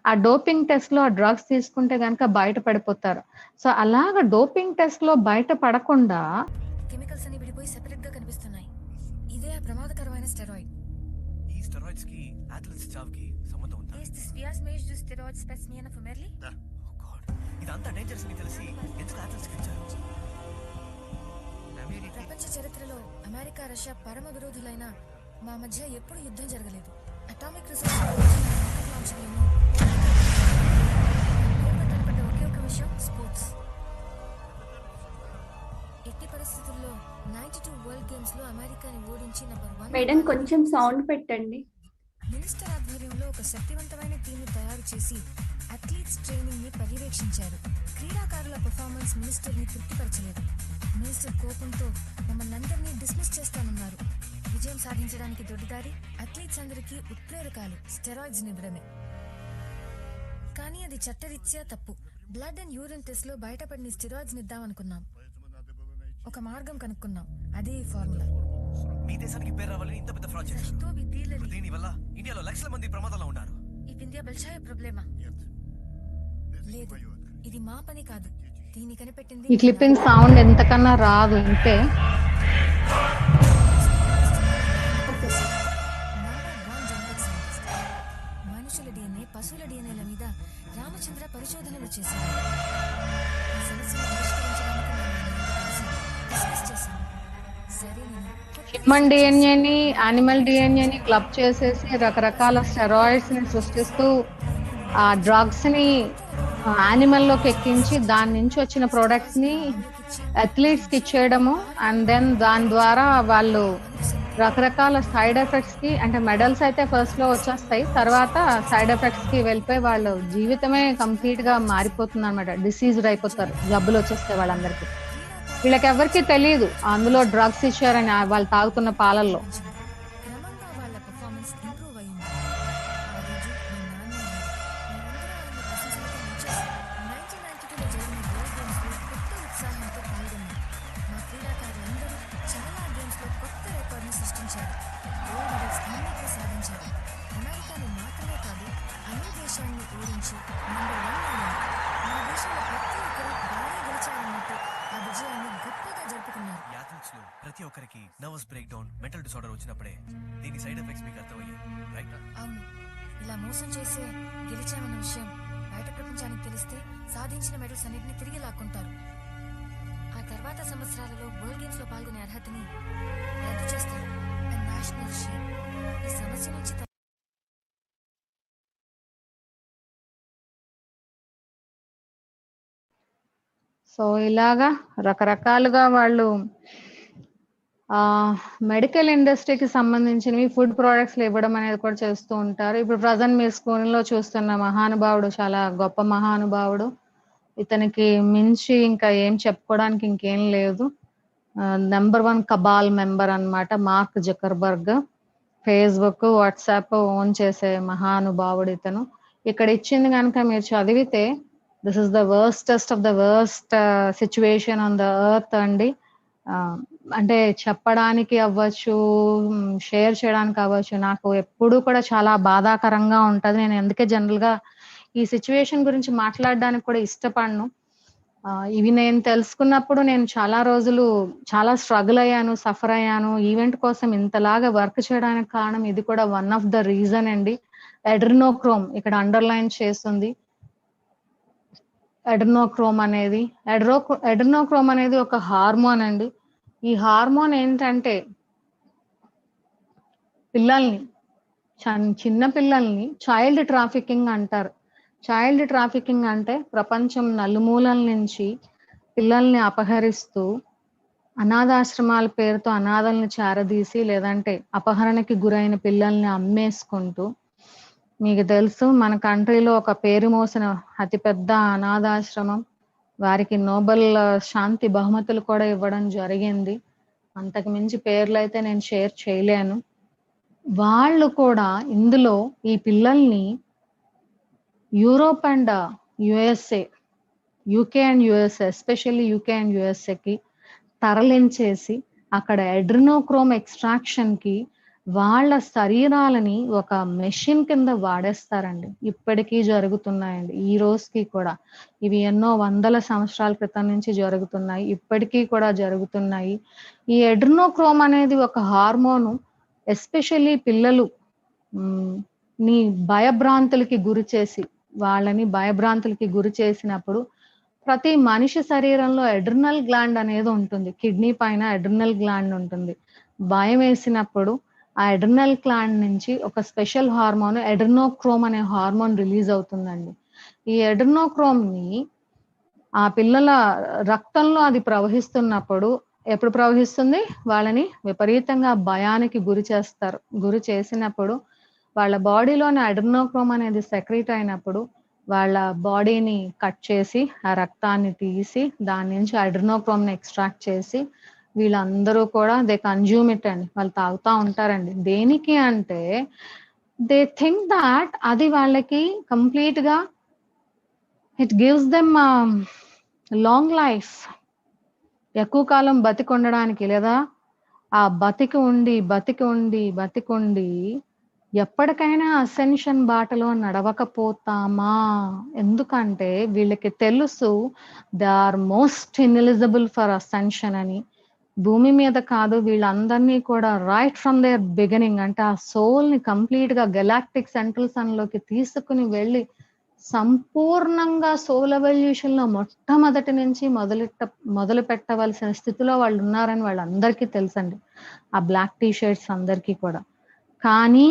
ఆ డోపింగ్ టెస్ట్ లో ఆ డ్రగ్స్ తీసుకుంటే గనక బయట పడిపోతారు. సో అలాగ డోపింగ్ టెస్ట్ లో బయట పడకుండా కెమికల్స్ అన్ని విడిపోయి సెపరేట్ గా కనిపిస్తున్నాయి. ఇదే ఆ ప్రమాదకరమైన స్టెరాయిడ్. ఈ స్టెరాయిడ్స్ కి అథ్లెట్స్ చావుకి సంబంధం ఉందా? Is this Vias made the steroid specimen of Merli? Oh god, ఇదంతా డేంజరస్ అని తెలిసి ఎందుకు అథ్లెట్స్ కి ఇచ్చారు? ప్రపంచ చరిత్రలో అమెరికా, రష్యా పరమ విరోధులైన మా మధ్య ఎప్పుడు యుద్ధం జరగలేదు. అటామిక్ రిసోర్స్ ఒకే ఒక విషయం, స్పోర్ట్స్. ఎట్టి పరిస్థితుల్లో 92 వరల్డ్ గేమ్స్ లో అమెరికాని ఓడించి నంబర్ 1 మేడం కొంచెం సౌండ్ పెట్టండి. మినిస్టర్ ఆధ్వర్యంలో ఒక శక్తివంతమైన టీంని తయారు చేసి అథ్లీట్స్ ట్రైనింగ్ ని పర్యవేక్షించారు. క్రీడాకారుల పర్ఫార్మెన్స్ మినిస్టర్ ని తృప్తిపరచలేదు. మినిస్టర్ కోపంతో మమ్మల్ని అందరినీ డిస్మిస్ చేస్తానన్నారు. విజయం సాధించడానికి దొడ్డిదారి అథ్లీట్స్ అందరికీ ఉత్ప్రేరకాలు స్టెరాయిడ్స్ ఇవ్వడమే. కానీ అది చట్టరీత్యా తప్పు. బ్లడ్ అండ్ యూరిన్ టెస్ట్ లో బయటపడిన స్టెరాయిడ్స్ ఇద్దామనుకున్నాం. ఒక మార్గం కనుక్కున్నాం, అదే ఈ ఫార్ములా. మీ దేశానికి పేరు రావాలని ఇంత పెద్ద ఫ్రాడ్ చేశారు. దీని వల్ల ఇండియాలో లక్షల మంది ప్రమాదంలో ఉన్నారు. ఈ ఇండియా బల్షాయ ప్రాబ్లమా? లేదు, ఇది మా పని కాదు. దీన్ని కనిపెట్టింది ఈ క్లిప్పింగ్ సౌండ్ ఎంతకన్నా రాదు. ఇంతే మనుషుల డిఎన్ఏ, పశువుల డిఎన్ఏల మీద రామచంద్ర పరిశోధనలు చేశారు. ఈ సమస్యను పరిష్కరించడానికి డిస్కస్ చేశాను. సరే, హ్యూమన్ డిఎన్ఏని, యానిమల్ డిఎన్ఏని క్లబ్ చేసేసి రకరకాల స్టెరాయిడ్స్ ని సృష్టిస్తూ ఆ డ్రగ్స్ ని యానిమల్ లోకి ఎక్కించి దాని నుంచి వచ్చిన ప్రొడక్ట్స్ ని అథ్లీట్స్ కి ఇచ్చేయడము అండ్ దెన్ దాని ద్వారా వాళ్ళు రకరకాల సైడ్ ఎఫెక్ట్స్ కి అంటే మెడల్స్ అయితే ఫస్ట్ లో వచ్చేస్తాయి, తర్వాత సైడ్ ఎఫెక్ట్స్ కి వెళ్ళిపోయి వాళ్ళు జీవితమే కంప్లీట్ గా మారిపోతుంది అనమాట. డిసీజ్డ్ అయిపోతారు, జబ్బులు వచ్చేస్తాయి వాళ్ళందరికీ. వీళ్ళకి ఎవరికి తెలియదు అందులో డ్రగ్స్ ఇచ్చారని వాళ్ళు తాగుతున్న పాలల్లో. క్రమంగా వాళ్ళ పర్ఫార్మెన్స్ ఇంప్రూవ్ అయింది. ఆ రోజు మా నాన్న అన్నారు, మేమందరం ఆయన ప్రశంసలతో ముంచేశాం. 1992లో జరిగిన వరల్డ్ గేమ్స్లో కొత్త ఉత్సాహంతో పాల్గొన్నాం. మా క్రీడాకారులందరూ చాలా గేమ్స్లో కొత్త రికార్డుని సృష్టించారు. గోల్డ్ మెడల్స్ అన్నిట్లో సాధించారు. అమెరికాను మాత్రమే కాదు, అన్ని దేశాలను ఓడించి నంబర్ 1 అయ్యారు. మన దేశంలో ప్రతి ఒక్కరూ బాగా గెలిచారన్నట్టు ఆ విజయాన్ని గొప్పగా జరుపుకున్నారు. ఈ athletes లో ప్రతి ఒక్కరికి nervous break down, mental disorder వచ్చినప్పుడే దీని సైడ్ ఎఫెక్ట్స్ మీకు అర్థమయ్యాయి, రైట్? అవును, ఇలా మోసం చేసే గెలిచామన్న విషయం బయట ప్రపంచానికి తెలిస్తే సాధించిన మెడల్స్ అన్నిటిని తిరిగి లాక్కుంటారు. ఆ తర్వాత సంవత్సరాలలో వరల్డ్ గేమ్స్ లో పాల్గొనే అర్హతని రద్దు చేస్తారు. నేషనల్ షేమ్ ఈ సమస్య నుంచి సో ఇలాగా రకరకాలుగా వాళ్ళు మెడికల్ ఇండస్ట్రీకి సంబంధించినవి ఫుడ్ ప్రొడక్ట్స్ ఇవ్వడం అనేది కూడా చేస్తూ ఉంటారు. ఇప్పుడు ప్రజెంట్ మీరు స్కూల్లో చూస్తున్న మహానుభావుడు చాలా గొప్ప మహానుభావుడు. ఇతనికి మించి ఇంకా ఏం చెప్పుకోవడానికి ఇంకేం లేదు. నెంబర్ 1 కబాల్ మెంబర్ అన్నమాట mark Zuckerberg. Facebook, WhatsApp own చేసే మహానుభావుడు ఇతను. ఇక్కడ ఇచ్చింది కనుక మీరు చదివితే this is the worstest of the worst situation on the earth అండి. అంటే చెప్పడానికి అవ్వచ్చు, షేర్ చేయడానికి అవ్వచ్చు, నాకు ఎప్పుడూ కూడా చాలా బాధాకరంగా ఉంటది. నేను అందుకే జనరల్ గా ఈ సిచ్యువేషన్ గురించి మాట్లాడడానికి కూడా ఇష్టపడను. ఇవి నేను తెలుసుకున్నప్పుడు నేను చాలా రోజులు చాలా స్ట్రగుల్ అయ్యాను, సఫర్ అయ్యాను. ఈవెంట్ కోసం ఇంతలాగా వర్క్ చేయడానికి కారణం ఇది కూడా వన్ ఆఫ్ ద రీజన్ అండి. ఎడ్రినోక్రోమ్ ఇక్కడ అండర్లైన్ చేస్తుంది. ఎడ్రినోక్రోమ్ అనేది ఒక హార్మోన్ అండి. ఈ హార్మోన్ ఏంటంటే పిల్లల్ని, చిన్న పిల్లల్ని చైల్డ్ ట్రాఫికింగ్ అంటారు. చైల్డ్ ట్రాఫికింగ్ అంటే ప్రపంచం నలుమూలల నుంచి పిల్లల్ని అపహరిస్తూ అనాథాశ్రమాల పేరుతో అనాథల్ని చేరదీసి లేదంటే అపహరణకి గురైన పిల్లల్ని అమ్మేసుకుంటూ, మీకు తెలుసు మన కంట్రీలో ఒక పేరు మోసిన అతిపెద్ద అనాథాశ్రమం, వారికి నోబెల్ శాంతి బహుమతులు కూడా ఇవ్వడం జరిగింది. అంతకు మించి పేర్లు అయితే నేను షేర్ చేయలేను. వాళ్ళు కూడా ఇందులో ఈ పిల్లల్ని Europe and USA, UK and USA, especially UK and యుఎస్ఏకి తరలించేసి అక్కడ ఎడ్రినోక్రోమ్ ఎక్స్ట్రాక్షన్ కి వాళ్ళ శరీరాలని ఒక మెషిన్ కింద వాడేస్తారండి. ఇప్పటికీ జరుగుతున్నాయండి, ఈ రోజుకి కూడా. ఇవి ఎన్నో వందల సంవత్సరాల క్రితం నుంచి జరుగుతున్నాయి, ఇప్పటికీ కూడా జరుగుతున్నాయి. ఈ ఎడ్రినోక్రోమ్ అనేది ఒక హార్మోను. ఎస్పెషల్లీ పిల్లలు నీ భయభ్రాంతులకి గురి చేసి, వాళ్ళని భయభ్రాంతులకి గురి చేసినప్పుడు ప్రతి మనిషి శరీరంలో ఎడ్రినల్ గ్లాండ్ అనేది ఉంటుంది. కిడ్నీ పైన ఎడ్రినల్ గ్లాండ్ ఉంటుంది. భయం వేసినప్పుడు ఆ ఎడ్రినల్ గ్లాండ్ నుంచి ఒక స్పెషల్ హార్మోన్ ఎడ్రినోక్రోమ్ అనే హార్మోన్ రిలీజ్ అవుతుందండి. ఈ ఎడ్రినోక్రోమ్ ని ఆ పిల్లల రక్తంలో అది ప్రవహిస్తున్నప్పుడు, ఎప్పుడు ప్రవహిస్తుంది, వాళ్ళని విపరీతంగా భయానికి గురి చేసినప్పుడు వాళ్ళ బాడీలోని అడ్రినోక్రోమ్ అనేది సెక్రీట్ అయినప్పుడు వాళ్ళ బాడీని కట్ చేసి ఆ రక్తాన్ని తీసి దాని నుంచి అడ్రినోక్రోమ్ ని ఎక్స్ట్రాక్ట్ చేసి వీళ్ళందరూ కూడా దే కన్జ్యూమ్ ఇట్ అండి. వాళ్ళు తాగుతూ ఉంటారండి. దేనికి అంటే దే థింక్ దాట్ అది వాళ్ళకి కంప్లీట్ గా it gives them long life, ఎక్కువ కాలం బతికి ఉండడానికి, లేదా ఆ బతికి ఉండి ఎప్పటికైనా అసెన్షన్ బాటలో నడవకపోతామా? ఎందుకంటే వీళ్ళకి తెలుసు they are most ineligible for ascension అని. భూమి మీద కాదు, వీళ్ళందరినీ కూడా రైట్ ఫ్రమ్ దేర్ బిగినింగ్ అంటే ఆ సోల్ ని కంప్లీట్ గా గెలాక్టిక్ సెంట్రల్ సన్ లోకి తీసుకుని వెళ్ళి సంపూర్ణంగా సోల్ ఎవల్యూషన్ లో మొట్టమొదటి నుంచి మొదలు పెట్టవలసిన స్థితిలో వాళ్ళు ఉన్నారని వాళ్ళందరికీ తెలుసండి, ఆ బ్లాక్ టీ షర్ట్స్ అందరికీ కూడా. కానీ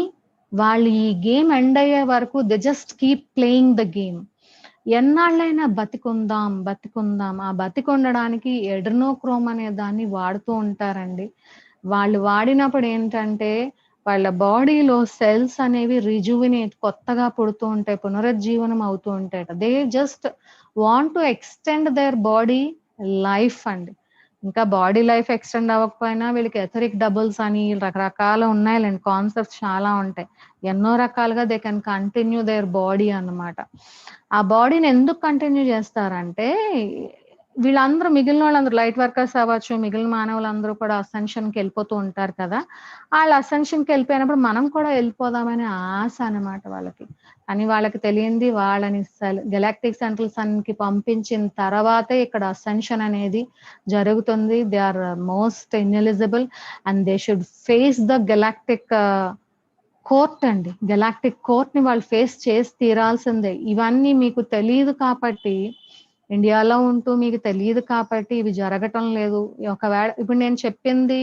వాళ్ళు ఈ గేమ్ ఎండ్ అయ్యే వరకు they just keep playing the game. ఎన్నాళ్ళైనా బతికుందాం బతికుందాం, ఆ బతికుండడానికి ఎడ్రినోక్రోమ్ అనే దాన్ని వాడుతూ ఉంటారండి. వాళ్ళు వాడినప్పుడు ఏంటంటే వాళ్ళ బాడీలో సెల్స్ అనేవి రిజువినేట్ కొత్తగా పుడుతూ ఉంటాయి, పునరుజ్జీవనం అవుతూ ఉంటాయట. They just want to extend their body life అండి. ఇంకా బాడీ లైఫ్ ఎక్స్టెండ్ అవ్వకపోయినా వీళ్ళకి ఎథరిక్ డబుల్స్ అని రకరకాల ఉన్నాయిలేండి, కాన్సెప్ట్స్ చాలా ఉంటాయి. ఎన్నో రకాలుగా they can continue their body అన్నమాట. ఆ బాడీని ఎందుకు కంటిన్యూ చేస్తారంటే వీళ్ళందరూ, మిగిలిన వాళ్ళందరూ లైట్ వర్కర్స్ అవ్వచ్చు, మిగిలిన మానవులందరూ కూడా అసెన్షన్‌కి వెళ్ళిపోతూ ఉంటారు కదా! ఆళ్ళు అసెన్షన్‌కి వెళ్ళిపోయినప్పుడు మనం కూడా వెళ్ళిపోదామనే ఆశ అన్నమాట వాళ్ళకి. కానీ వాళ్ళకి తెలియంది వాళ్ళని గెలాక్టిక్ సెంట్రల్ సన్‌కి పంపించిన తర్వాతే ఇక్కడ అసెన్షన్ అనేది జరుగుతుంది. They are most ineligible and they should face the galactic court అండి. గెలాక్టిక్ కోర్ట్‌ని వాళ్ళు ఫేస్ చేసి తీరాల్సిందే. ఇవన్నీ మీకు తెలీదు కాబట్టి, ఇండియాలో ఉంటూ మీకు తెలీదు కాబట్టి ఇవి జరగటం లేదు. ఒకవేళ ఇప్పుడు నేను చెప్పింది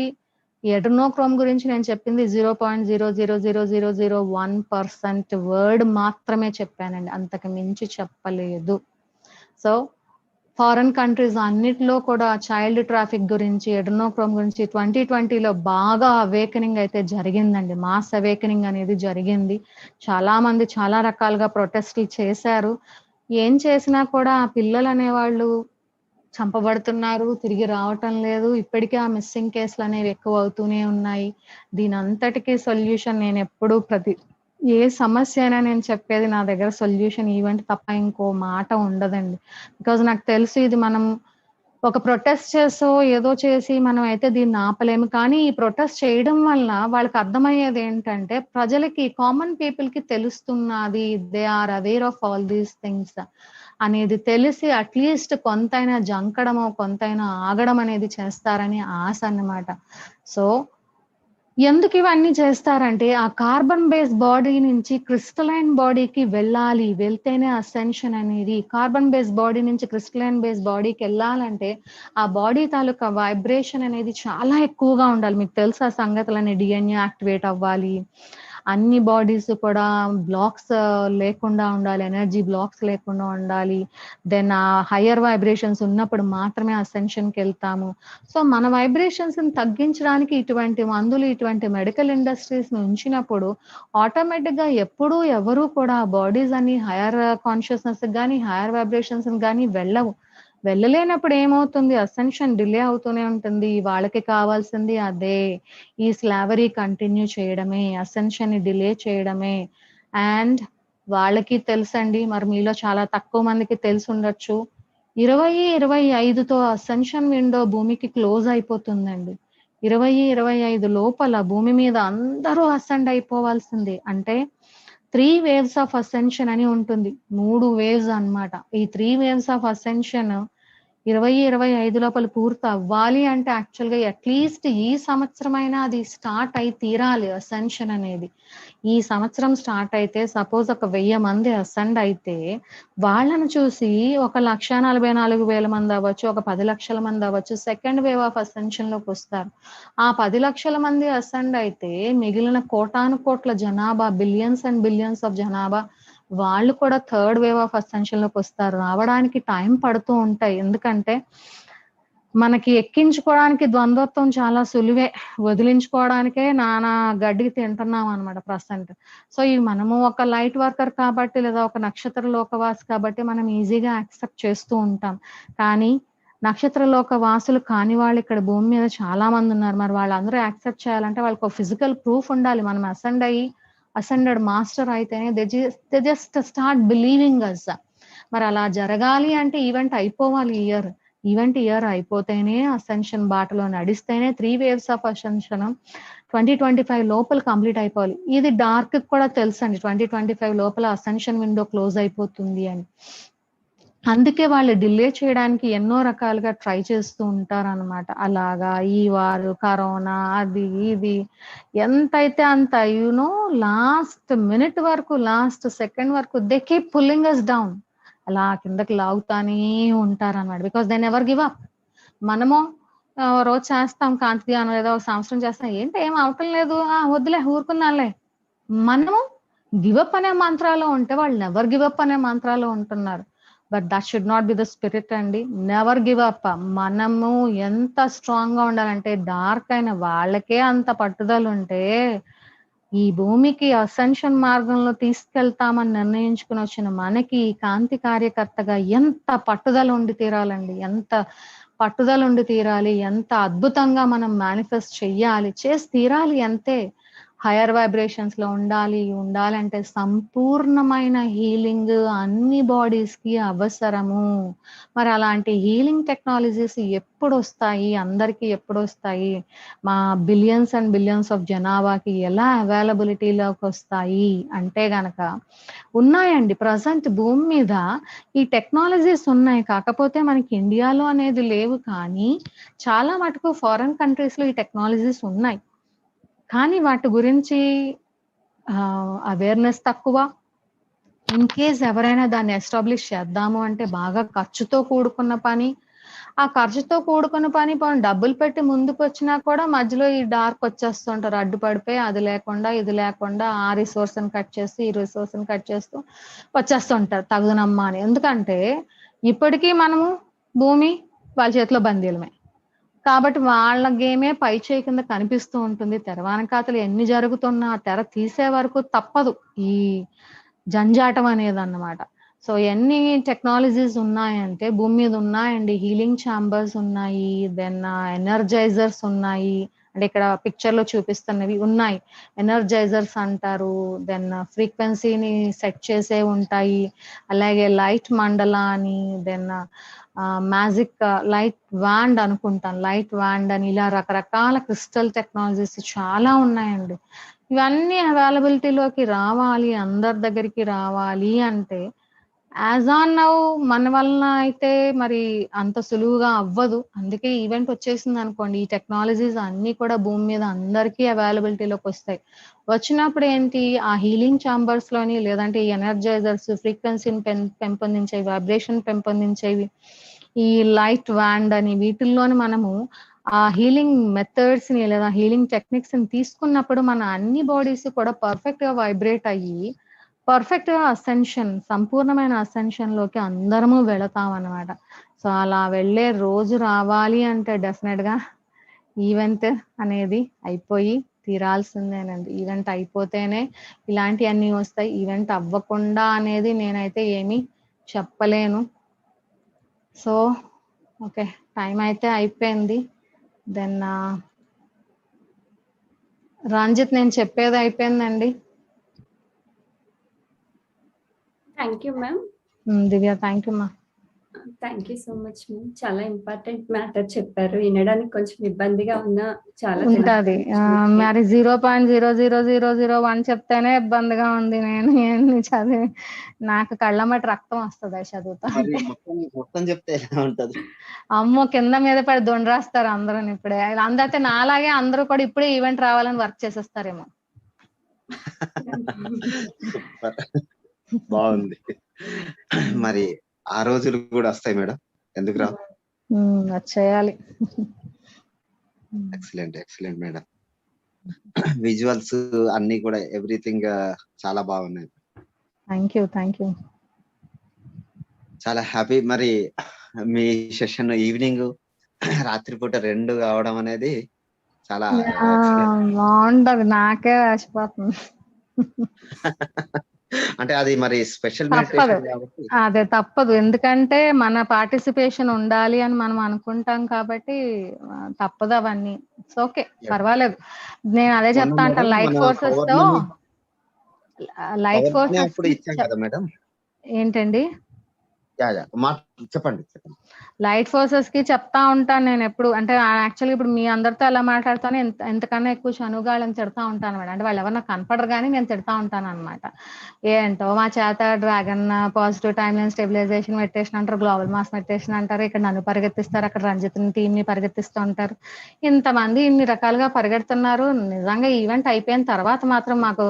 ఎడ్రినోక్రోమ్ గురించి నేను చెప్పింది 0.0000001% వర్డ్ మాత్రమే చెప్పానండి. అంతకు మించి చెప్పలేదు. సో ఫారెన్ కంట్రీస్ అన్నిటిలో కూడా చైల్డ్ ట్రాఫిక్ గురించి, ఎడ్రినోక్రోమ్ గురించి 2020లో బాగా అవేకెనింగ్ అయితే జరిగిందండి. మాస్ అవేకెనింగ్ అనేది జరిగింది. చాలా మంది చాలా రకాలుగా ప్రొటెస్టులు చేశారు. ఏం చేసినా కూడా ఆ పిల్లలనేవాళ్ళు చంపబడుతున్నారు, తిరిగి రావటం లేదు. ఇప్పటికే ఆ మిస్సింగ్ కేసులనేవి ఎక్కువ అవుతూనే ఉన్నాయి. దీనంతటికి సొల్యూషన్ నేనెప్పుడూ ఏ సమస్య అయినా నేను చెప్పేది నా దగ్గర సొల్యూషన్ ఈవెంట్ తప్ప ఇంకో మాట ఉండదండి. బికాజ్ నాకు తెలుసు ఇది మనం ఒక ప్రొటెస్ట్ చేసో, ఏదో చేసి మనం అయితే దీన్ని ఆపలేము. కానీ ఈ ప్రొటెస్ట్ చేయడం వల్ల వాళ్ళకి అర్థమయ్యేదేంటంటే, ప్రజలకి, కామన్ పీపుల్‌కి తెలుస్తున్నది. They are aware of all these things అనేది తెలిసి అట్‌లీస్ట్ కొంతైనా జంకడమో, కొంతైనా ఆగడం అనేది చేస్తారని ఆశ అన్నమాట. సో ఎందుకు ఇవన్నీ చేస్తారంటే, ఆ కార్బన్ బేస్ బాడీ నుంచి క్రిస్టలైన్ బాడీకి వెళ్ళాలి. వెళ్తేనే అసెన్షన్ అనేది. కార్బన్ బేస్ బాడీ నుంచి క్రిస్టలైన్ బేస్ బాడీకెళ్ళాలంటే, ఆ బాడీ తాలూకా వైబ్రేషన్ అనేది చాలా ఎక్కువగా ఉండాలి. మీకు తెలుసా సంగతులన్నీ? డీఎన్ఏ యాక్టివేట్ అవ్వాలి. అన్ని బాడీస్ కూడా బ్లాక్స్ లేకుండా ఉండాలి. ఎనర్జీ బ్లాక్స్ లేకుండా ఉండాలి. దెన్ ఆ హైయర్ వైబ్రేషన్స్ ఉన్నప్పుడు మాత్రమే అసెన్షన్‌కెళ్తాము. సో, మన వైబ్రేషన్స్‌ని తగ్గించడానికి ఇటువంటి మందులు, ఇటువంటి మెడికల్ ఇండస్ట్రీస్‌ని ఉంచినప్పుడు ఆటోమేటిక్‌గా ఎప్పుడూ ఎవరు కూడా బాడీస్ అన్ని హైయర్ కాన్షియస్‌నెస్‌కి గాని, హైయర్ వైబ్రేషన్స్‌కి గాని వెళ్ళవు. వెళ్ళలేనప్పుడు ఏమవుతుంది? అసెన్షన్ డిలే అవుతూనే ఉంటుంది. వాళ్ళకి కావాల్సింది అదే. ఈ స్లావరీ కంటిన్యూ చేయడమే, అసెన్షన్‌ని డిలే చేయడమే. అండ్ వాళ్ళకి తెలుసండి, మరి మీలో చాలా తక్కువ మందికి తెలిసుండొచ్చు. 2025తో అసెన్షన్ విండో భూమికి క్లోజ్ అయిపోతుందండి. 2025 లోపల భూమి మీద అందరూ అసెండ్ అయిపోవాల్సిందే. అంటే 3 వేవ్స్ ఆఫ్ అసెన్షన్ అని ఉంటుంది. 3 వేవ్స్ అన్నమాట. ఈ 3 వేవ్స్ ఆఫ్ అసెన్షన్ 2025 లోపల పూర్తవ్వాలి అంటే యాక్చువల్‌గా అట్‌లీస్ట్ ఈ సంవత్సరమైనా అది స్టార్ట్ అయి తీరాలి అసెన్షన్ అనేది. ఈ సంవత్సరం స్టార్ట్ అయితే సపోజ్ ఒక 1000 మంది అసెండ్ అయితే, వాళ్ళని చూసి ఒక 1,44,000 మంది అవ్వచ్చు, ఒక 10,00,000 మంది అవ్వచ్చు, సెకండ్ వేవ్ ఆఫ్ అసెన్షన్‌లోకొస్తారు. ఆ 10,00,000 మంది అసెండ్ అయితే మిగిలిన కోటాను కోట్ల జనాభా, బిలియన్స్ అండ్ బిలియన్స్ ఆఫ్ జనాభా వాళ్ళు కూడా థర్డ్ వేవ్ ఆఫ్ అసెన్షన్‌లోకొస్తారు. రావడానికి టైం పడుతూ ఉంటాయి. ఎందుకంటే మనకి ఎక్కించుకోవడానికి ద్వంద్వత్వం చాలా సులువే. వదిలించుకోవడానికే నానా గడ్డి తింటున్నామనమాట ప్రెజెంట్. సో, ఈ మనము ఒక లైట్ వర్కర్ కాబట్టి, లేదా ఒక నక్షత్ర లోకవాసి కాబట్టి మనం ఈజీగా యాక్సెప్ట్ చేస్తూ ఉంటాం. కానీ నక్షత్ర లోక వాసులు కాని వాళ్ళు ఇక్కడ భూమి మీద చాలా మందున్నారు. మరి వాళ్ళందరూ యాక్సెప్ట్ చేయాలంటే వాళ్ళకో ఫిజికల్ ప్రూఫ్ ఉండాలి. మనం అసెండెడ్ మాస్టర్ అయితేనే they just start believing us. మరి అలా జరగాలి అంటే ఈవెంట్ అయిపోవాలి ఈ ఇయర్. ఈవెంట్ ఇయర్ అయిపోతేనే అసెన్షన్ బాటలో నడిస్తేనే 3 వేవ్స్ ఆఫ్ అసెన్షన్ 2025 లోపల కంప్లీట్ అయిపోవాలి. ఇది డార్క్‌కి కూడా తెలుసండి. 2025 లోపల అసెన్షన్ విండో క్లోజ్ అయిపోతుంది అని. అందుకే వాళ్ళు డిలే చేయడానికి ఎన్నో రకాలుగా ట్రై చేస్తూ ఉంటారనమాట. అలాగా ఈ వారు, కరోనా, అది, ఇది ఎంతైతే అంత లాస్ట్ మినిట్ వరకు, లాస్ట్ సెకండ్ వరకు they keep pulling us down. అలా కిందకి లాగుతానే ఉంటారనమాట. Because they never give up. మనము ఓ రోజు చేస్తాం కాంతి ధ్యానం, లేదా ఒక సంవత్సరం చేస్తాం. ఏంటి ఏం అవ్వటం లేదు. వద్దులే ఊరుకుందాంలే. మనము గివ్ అప్ అనే మంత్రాలో ఉంటే వాళ్ళు నెవర్ గివ్ అప్ అనే మంత్రాలో ఉంటున్నారు. But that should not be the spirit అండి. Never give up. మనము ఎంత స్ట్రాంగ్ గా ఉండాలంటే, డార్క్ అయిన వాళ్ళకే అంత పట్టుదల ఉంటే ఈ భూమికి అసెన్షన్ మార్గంలో తీసుకెళ్తామని నిర్ణయించుకుని వచ్చిన మనకి కాంతి కార్యకర్తగా ఎంత పట్టుదల ఉండి తీరాలండి, ఎంత పట్టుదల ఉండి తీరాలి, ఎంత అద్భుతంగా మనం మేనిఫెస్ట్ చెయ్యాలి, చేసి తీరాలి అంతే. హైయర్ వైబ్రేషన్స్ లో ఉండాలంటే సంపూర్ణమైన హీలింగ్ అన్ని బాడీస్ కి అవసరము. మరి అలాంటి హీలింగ్ టెక్నాలజీస్ ఎప్పుడు వస్తాయి, అందరికీ ఎప్పుడు వస్తాయి, మా బిలియన్స్ అండ్ బిలియన్స్ ఆఫ్ జనాభాకి ఎలా అవైలబిలిటీలోకి వస్తాయి అంటే గనక ఉన్నాయండి. ప్రజెంట్ భూమి మీద ఈ టెక్నాలజీస్ ఉన్నాయి, కాకపోతే మనకి ఇండియాలో అనేది లేవు. కానీ చాలా మటుకు ఫారెన్ కంట్రీస్ లో ఈ టెక్నాలజీస్ ఉన్నాయి, కానీ వాటి గురించి అవేర్నెస్ తక్కువ. ఇన్ కేస్ ఎవరైనా దాన్ని ఎస్టాబ్లిష్ చేద్దాము అంటే బాగా ఖర్చుతో కూడుకున్న పని. ఆ ఖర్చుతో కూడుకున్న పని డబ్బులు పెట్టి ముందుకు వచ్చినా కూడా మధ్యలో ఈ డార్క్ వచ్చేస్తుంటారు, అడ్డుపడిపోయి అది లేకుండా ఇది లేకుండా ఆ రిసోర్స్ ని కట్ చేస్తూ ఈ రిసోర్స్ ని కట్ చేస్తూ వచ్చేస్తుంటారు తగునమ్మా అని. ఎందుకంటే ఇప్పటికీ మనము భూమి వాళ్ళ చేతిలో బందీలమే కాబట్టి వాళ్ళ గేమే పై చేయి కింద కనిపిస్తూ ఉంటుంది. తెర వెనకాతలు ఎన్ని జరుగుతున్నా తెర తీసే వరకు తప్పదు ఈ జంజాటం అనేది అన్నమాట. సో ఎన్ని టెక్నాలజీస్ ఉన్నాయంటే భూమి మీద ఉన్నాయండి. హీలింగ్ ఛాంబర్స్ ఉన్నాయి, దెన్ ఎనర్జైజర్స్ ఉన్నాయి, అంటే ఇక్కడ పిక్చర్ లో చూపిస్తున్నవి ఉన్నాయి. ఎనర్జైజర్స్ అంటారు, దెన్ ఫ్రీక్వెన్సీని సెట్ చేసే ఉంటాయి, అలాగే లైట్ మండలా అని, దెన్ మ్యాజిక్ లైట్ వ్యాండ్ అనుకుంటాను, లైట్ వ్యాండ్ అని, ఇలా రకరకాల క్రిస్టల్ టెక్నాలజీస్ చాలా ఉన్నాయండి. ఇవన్నీ అవైలబిలిటీలోకి రావాలి, అందరి దగ్గరికి రావాలి అంటే యాజ్ ఆన్ నౌ మన వలన అయితే మరి అంత సులువుగా అవ్వదు. అందుకే ఈవెంట్ వచ్చేసింది అనుకోండి, ఈ టెక్నాలజీస్ అన్ని కూడా భూమి మీద అందరికీ అవైలబిలిటీలోకి వస్తాయి. వచ్చినప్పుడు ఏంటి, ఆ హీలింగ్ ఛాంబర్స్ లోని లేదంటే ఈ ఎనర్జైజర్స్ ఫ్రీక్వెన్సీని పెంపొందించేవి, వైబ్రేషన్ పెంపొందించేవి, ఈ లైట్ వ్యాండ్ అని వీటిల్లోని మనము ఆ హీలింగ్ మెథడ్స్ ని లేదా హీలింగ్ టెక్నిక్స్ ని తీసుకున్నప్పుడు మన అన్ని బాడీస్ కూడా పర్ఫెక్ట్ గా వైబ్రేట్ అయ్యి పర్ఫెక్ట్ గా అసెన్షన్, సంపూర్ణమైన అసెన్షన్ లోకి అందరము వెళతాం అన్నమాట. సో అలా వెళ్ళే రోజు రావాలి అంటే డెఫినెట్ గా ఈవెంట్ అనేది అయిపోయి తీరాల్సిందేనండి. ఈవెంట్ అయిపోతేనే ఇలాంటివన్నీ వస్తాయి. ఈవెంట్ అవ్వకుండా అనేది నేనైతే ఏమీ చెప్పలేను. సో ఓకే, టైం అయితే అయిపోయింది. దెన్ రంజిత్, నేను చెప్పేది అయిపోయిందండి. Thank you ma'am. Divya, thank you మా. Thank you so much ma'am. చాలా ఇంపార్టెంట్ మ్యాటర్ చెప్పారు. వినడానికి కొంచెం ఇబ్బందిగా ఉన్నా చాలా ఉంటది. మరి 0.00001 చెప్తేనే ఇబ్బందిగా ఉంది. నేను ఏంది చదివి నాకు కళ్ళమట రక్తం వస్తుంది చదువుతా. మొత్తం చెప్తే ఎలా ఉంటది? అమ్మో, కింద మీద పడి దొండ రాస్తారు అందరూ. ఇప్పుడే అందరైతే నాలాగే అందరూ కూడా ఇప్పుడే ఈవెంట్ రావాలని వర్క్ చేసేస్తారేమో. బాగుంది. మరి ఆ రోజులు కూడా వస్తాయి మేడం, ఎందుకు రా? వచ్చేయాలి. Excellent excellent madam. విజువల్స్ అన్ని కూడా ఎవ్రీథింగ్ చాలా బాగున్నాయి. Thank you. చాలా హ్యాపీ. మరి మీ సెషన్ ఈవినింగ్ రాత్రిపూట 2 కావడం అనేది చాలా బాగుంటది. నాకే వేసిపోతుంది. అంటే అది మరి స్పెషల్ అదే తప్పదు, ఎందుకంటే మన పార్టిసిపేషన్ ఉండాలి అని మనం అనుకుంటాం కాబట్టి తప్పదు అవన్నీ. ఓకే, పర్వాలేదు. నేను అదే చెప్తా అంటాను, లైట్ ఫోర్సెస్ తో ఇచ్చాం కదా మేడం. ఏంటండి? చెప్పండి. లైట్ ఫోర్సెస్ కి చెప్తా ఉంటాను నేను ఎప్పుడు. అంటే యాక్చువల్గా ఇప్పుడు మీ అందరితో ఎలా మాట్లాడుతాను, ఎంతకన్నా ఎక్కువ చనుగాళ్ళని తిడతా ఉంటాను మేడం. అంటే వాళ్ళు ఎవరు నాకు కనపడరు కానీ నేను తిడతా ఉంటాను అనమాట. ఏంటో మా చేత dragon positive time line stabilization meditation అంటారు, గ్లోబల్ మాస్ మెడిటేషన్ అంటారు, ఇక్కడ నన్ను పరిగెత్తిస్తారు, అక్కడ రంజిత్ టీమ్ ని పరిగెత్తిస్తూ ఉంటారు. ఇంతమంది ఇన్ని రకాలుగా పరిగెడుతున్నారు. నిజంగా ఈవెంట్ అయిపోయిన తర్వాత మాత్రం మాకు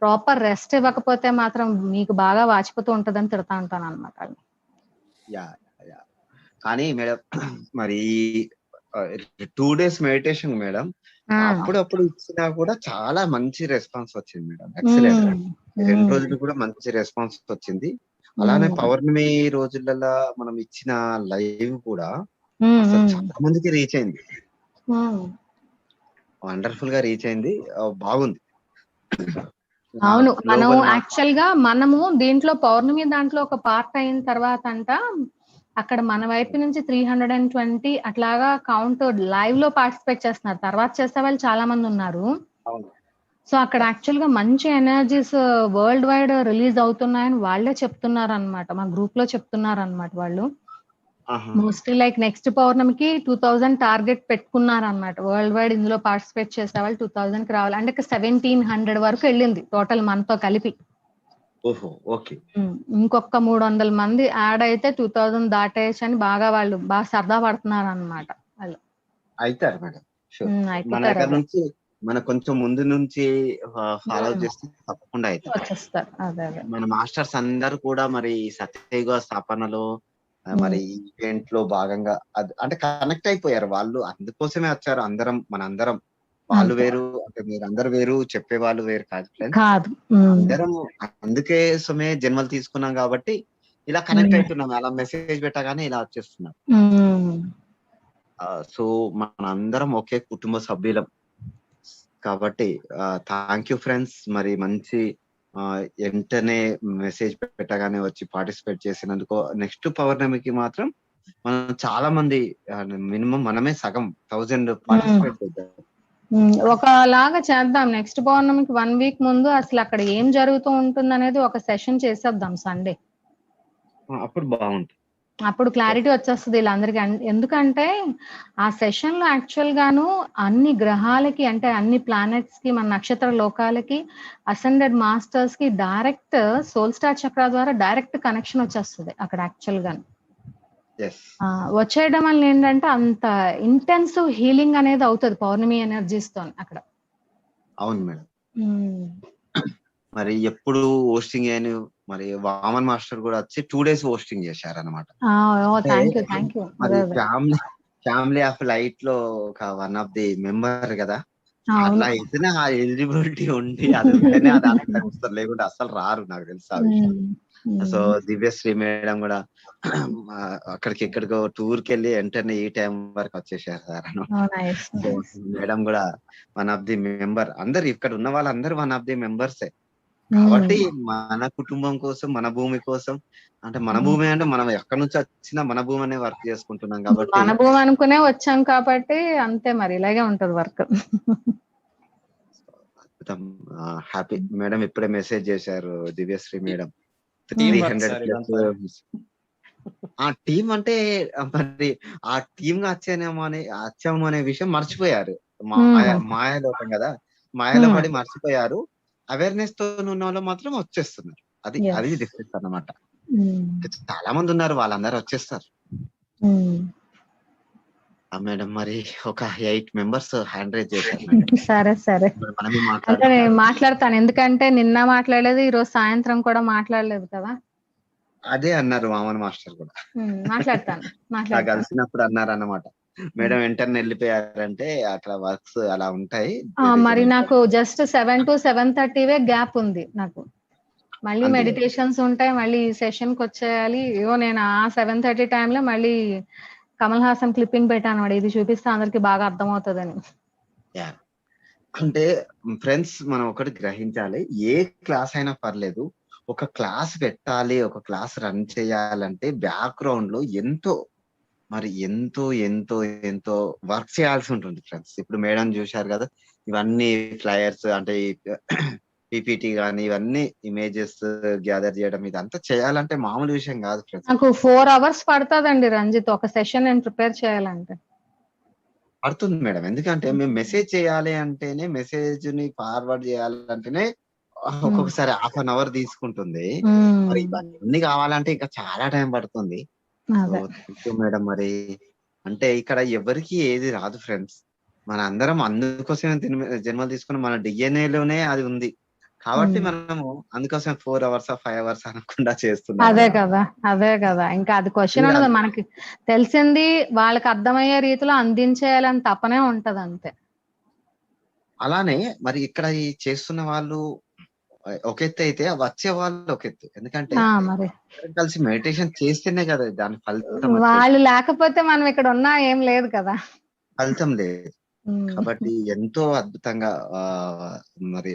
ప్రాపర్ రెస్ట్ ఇవ్వకపోతే మాత్రం మీకు బాగా వాచిపోతూ ఉంటదని తిడతా ఉంటాను అనమాట. కానీ మేడం మరి 2 days మెడిటేషన్ మేడం అప్పుడప్పుడు ఇచ్చినా కూడా చాలా మంచి రెస్పాన్స్ వచ్చింది మేడం. ఎక్సలెంట్. 2 రోజులు కూడా మంచి రెస్పాన్స్ వచ్చింది. అలానే పౌర్ణమి రోజులలో మనం ఇచ్చిన లైవ్ కూడా అసలు చాలా మందికి రీచ్ అయింది, వండర్ఫుల్ గా రీచ్ అయింది, బాగుంది. అవును, మనం గ్లోబల్ యాక్చువల్ గా మనము దీంట్లో పౌర్ణమి దాంట్లో ఒక పార్ట్ అయిన తర్వాత అంట అక్కడ మన వైపు నుంచి 320 అట్లాగా కౌంట్ లైవ్ లో పార్టిసిపేట్ చేస్తున్నారు. తర్వాత చేసే వాళ్ళు చాలా మంది ఉన్నారు. సో అక్కడ యాక్చువల్ గా మంచి ఎనర్జీస్ వరల్డ్ వైడ్ రిలీజ్ అవుతున్నాయని వాళ్ళే చెప్తున్నారు అనమాట, మా గ్రూప్ లో చెప్తున్నారు అనమాట వాళ్ళు. మోస్ట్లీ లైక్ నెక్స్ట్ పౌర్ణమికి 2000 టార్గెట్ పెట్టుకున్నారు అన్నమాట. వరల్డ్ వైడ్ ఇందులో పార్టిసిపేట్ చేసే వాళ్ళు 2000 కి రావాలి అంటే 1700 వరకు వెళ్ళింది టోటల్ మనతో కలిపి. ఇంకొక 300 మంది యాడ్ అయితే 2000 దాటేయచ్చు అని బాగా వాళ్ళు బాగా సరదా పడుతున్నారు అనమాట వాళ్ళు. అవుతారు మేడం, మన అయిపోతారు దగ్గర నుంచి మన కొంచెం ముందు నుంచి ఫాలో చేస్తే తప్పకుండా అవుతారు. వచ్చేస్తారు. అదే మన మాస్టర్స్ అందరూ కూడా మరి సత్యయుగ స్థాపనలో మరి ఈవెంట్ లో భాగంగా అంటే కనెక్ట్ అయిపోయారు వాళ్ళు, అందుకోసమే వచ్చారు. మనందరం వాళ్ళు వేరు అంటే మీరు అందరు వేరు, చెప్పే వాళ్ళు వేరు కాదు ఫ్రెండ్స్, అందరం అందుకే సమే జన్మలు తీసుకున్నాం కాబట్టి ఇలా కనెక్ట్ అవుతున్నాం. అలా మెసేజ్ పెట్టగానే ఇలా వచ్చేస్తున్నాం. సో మనందరం ఒకే కుటుంబ సభ్యులం కాబట్టి థ్యాంక్ యూ ఫ్రెండ్స్. మరి మంచి వెంటనే మెసేజ్ పెట్టగానే వచ్చి పార్టిసిపేట్ చేసినందుకు. నెక్స్ట్ పౌర్ణమికి మాత్రం మనం చాలా మంది, మినిమం మనమే సగం 1000 పార్టిసిపేట్ చేద్దాం. ఒకలాగా చేద్దాం. నెక్స్ట్ పౌర్ణమికి 1 వీక్ ముందు అసలు అక్కడ ఏం జరుగుతూ ఉంటుంది అనేది ఒక సెషన్ చేసేద్దాం సండే. అప్పుడు బాగుంటుంది, అప్పుడు క్లారిటీ వచ్చేస్తుంది వీళ్ళందరికీ. ఎందుకంటే ఆ సెషన్ లో యాక్చువల్ గాను అన్ని గ్రహాలకి అంటే అన్ని ప్లానెట్స్ కి మన నక్షత్ర లోకాలకి అసెండెడ్ మాస్టర్స్ కి డైరెక్ట్ సోల్ స్టార్ చక్ర ద్వారా డైరెక్ట్ కనెక్షన్ వచ్చేస్తుంది అక్కడ యాక్చువల్ గాను. వచ్చేయడం వల్ల ఏంటంటే అంత ఇంటెన్సివ్ హీలింగ్ అనేది అవుతుంది పౌర్ణమి ఎనర్జీస్ తో అక్కడ. అవును మేడం. మరి ఎప్పుడు హోస్టింగ్ అయిన మరి వామన్ మాస్టర్ కూడా వచ్చి 2 days హోస్టింగ్ చేశారు అనమాట. మరి ఫ్యామిలీ ఆఫ్ లైట్ లో ఒక వన్ ఆఫ్ ది మెంబర్ కదా, అట్లా అయితేనే ఆ ఎలిజిబిలిటీ ఉండి అది ఉంటేనే అది అలా వస్తారు, లేకుంటే అసలు రారు నాకు తెలుసు ఆ విషయం. సో దివ్యశ్రీ మేడం కూడా అక్కడికి ఎక్కడికో టూర్ కి వెళ్ళి వెంటనే ఈ టైం వరకు వచ్చేసారు సార్. మేడం కూడా వన్ ఆఫ్ ది మెంబర్. అందరు ఇక్కడ ఉన్న వాళ్ళందరూ వన్ ఆఫ్ ది మెంబర్సే కాబట్టి మన కుటుంబం కోసం, మన భూమి కోసం, అంటే మన భూమి అంటే మనం ఎక్కడి నుంచి వచ్చినా మన భూమి అనే వర్క్ చేసుకుంటున్నాం కాబట్టి మన భూమి అనుకునే వచ్చాం కాబట్టి అంతే, మరి ఇలాగే ఉంటది వర్క్. అద్భుతం, హ్యాపీ. మేడం ఇప్పుడే మెసేజ్ చేశారు దివ్యశ్రీ మేడం 300+. ఆ టీం అంటే మరి ఆ టీమ్ గా వచ్చాము అనే విషయం మర్చిపోయారు. మాయలోకం కదా, మాయలో పడి మర్చిపోయారు. అవేర్నెస్ తో ఉన్న వాళ్ళు మాత్రం వచ్చేస్తున్నారు. అది డిఫరెన్స్ అన్నమాట. చాలా మంది ఉన్నారు, వాళ్ళందరూ వచ్చేస్తారు. మేడం మరి ఒక 8 members హ్యాండ్ రైజ్ చేశారు. సరే అంటే నేను మాట్లాడతాను, ఎందుకంటే నిన్న మాట్లాడలేదు, ఈ రోజు సాయంత్రం కూడా మాట్లాడలేదు కదా. అదే అన్నారు వామన్ మాస్టర్ కూడా, మాట్లాడతాను కలిసినప్పుడు అన్నారు అన్నమాట. మేడం వెంటనే వెళ్ళిపోయారంటే అక్కడ వర్క్స్ అలా ఉంటాయి. మరి నాకు జస్ట్ 7 to 7:30 గ్యాప్ ఉంది నాకు. మళ్ళీ మెడిటేషన్స్ ఉంటాయి, మళ్ళీ సెషన్ కి వచ్చేయాలి. నేను ఆ 7:30 టైంలో మళ్ళీ కమల్ హాసన్ క్లిప్పింగ్ పెట్టాను, ఇది చూపిస్తే అందరికి బాగా అర్థమవుతుందని. అంటే ఫ్రెండ్స్ మనం ఒకటి గ్రహించాలి, ఏ క్లాస్ అయినా పర్లేదు, ఒక క్లాస్ పెట్టాలి, ఒక క్లాస్ రన్ చేయాలంటే బ్యాక్గ్రౌండ్ లో ఎంతో వర్క్ చేయాల్సి ఉంటుంది ఫ్రెండ్స్. ఇప్పుడు మేడం చూశారు కదా, ఇవన్నీ ఫ్లయర్స్ అంటే పిపిటి గానీ ఇవన్నీ ఇమేజెస్ గ్యాదర్ చేయడం, ఇదంతా చేయాలంటే మామూలు విషయం కాదు ఫ్రెండ్స్. నాకు 4 hours పడుతుందండి రంజిత్, ఒక సెషన్ నేను ప్రిపేర్ చేయాలంటే. పడుతుంది మేడం, ఎందుకంటే మేము మెసేజ్ చేయాలి అంటేనే, మెసేజ్ ని ఫార్వర్డ్ చేయాలంటేనే ఒక్కొక్కసారి 1/2 hour తీసుకుంటుంది. మరి ఇవన్నీ కావాలంటే ఇంకా చాలా టైం పడుతుంది. మేడం మరి అంటే ఇక్కడ ఎవరికి ఏది రాదు ఫ్రెండ్స్, మన అందరం అందుకోసమే జన్మలు తీసుకుని మన DNA లోనే అది ఉంది కాబట్టి మనము అందుకోసం 4 hours 5 hours అనకుండా చేస్తున్నాం. అదే కదా ఇంకా అది క్వశ్చన్ ఉండదు, మనకి తెలిసింది వాళ్ళకి అర్థమయ్యే రీతిలో అందించేయాలని తపనే ఉంటది అంతే. అలానే మరి ఇక్కడ ఈ చేస్తున్న వాళ్ళు ఒక ఎత్తు అయితే వచ్చే వాళ్ళు ఒక ఎత్తు. ఎందుకంటే మరి అందరం కలిసి మెడిటేషన్ చేస్తేనే కదా దాని ఫలితం వచ్చేది. వాళ్ళు లేకపోతే మనం ఇక్కడ ఉన్నా ఏం లేదు కదా. ఫలితం లేదు. ఉమ్. కాబట్టి ఎంతో అద్భుతంగా మరి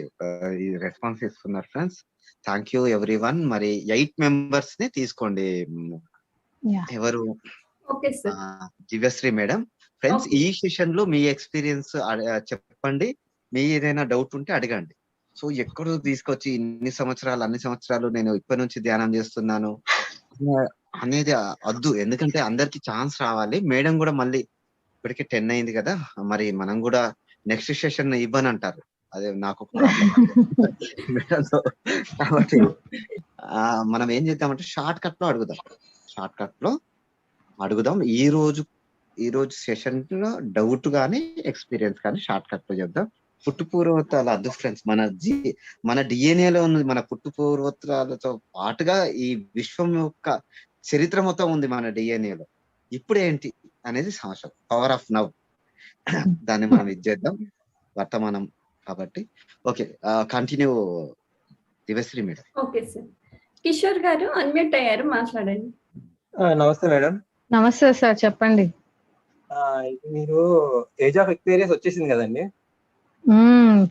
ఈ రెస్పాన్స్ ఇస్తున్నారు ఫ్రెండ్స్. Thank you everyone. మరి 8 మెంబర్స్ ని తీసుకోండి. Yeah. ఎవరు? Okay sir. Divyashri madam. Friends, Okay. ఈ సెషన్ లో మీ ఎక్స్పీరియన్స్ చెప్పండి. మీ ఏదైనా డౌట్ ఉంటే అడగండి. సో ఎక్కడో తీసుకొచ్చి అన్ని సంవత్సరాలు నేను ఇప్పటి నుంచి ధ్యానం చేస్తున్నాను అనేది వద్దు. ఎందుకంటే అందరికి ఛాన్స్ రావాలి. మేడం కూడా మళ్ళీ ఇప్పటికే 10 అయింది కదా, మరి మనం కూడా నెక్స్ట్ సెషన్ ఇవ్వనంటారు. అదే నాకు ఒక ప్రాబ్లం. కాబట్టి మనం ఏం చేద్దామంటే షార్ట్ కట్ లో అడుగుదాం. ఈ రోజు సెషన్ లో డౌట్ గానీ ఎక్స్పీరియన్స్ కానీ షార్ట్ కట్ లో చెప్దాం. పుట్టుపూర్వోత్తరాలు అద్దు ఫ్రెండ్స్. మన డిఎన్ఏలో ఉంది. మన పుట్టుపూర్వోత్తరాలతో పాటుగా ఈ విశ్వం యొక్క చరిత్ర మొత్తం ఉంది మన డిఎన్ఏలో. ఇప్పుడేంటి అనేది సంవత్సరం, పవర్ ఆఫ్ నవ్. దాన్ని మనం ఇచ్చేద్దాం, వర్తమానం కాబట్టి. Okay, continue Divyashri madam. Okay sir. Kishore గారు అన్మ్యూట్ అయ్యారు, మాట్లాడండి. నమస్తే మేడం. నమస్తే సార్, చెప్పండి. మీరు ఏజ్ ఆఫ్ ఎక్స్పీరియన్స్ వచ్చేసింది కదండి.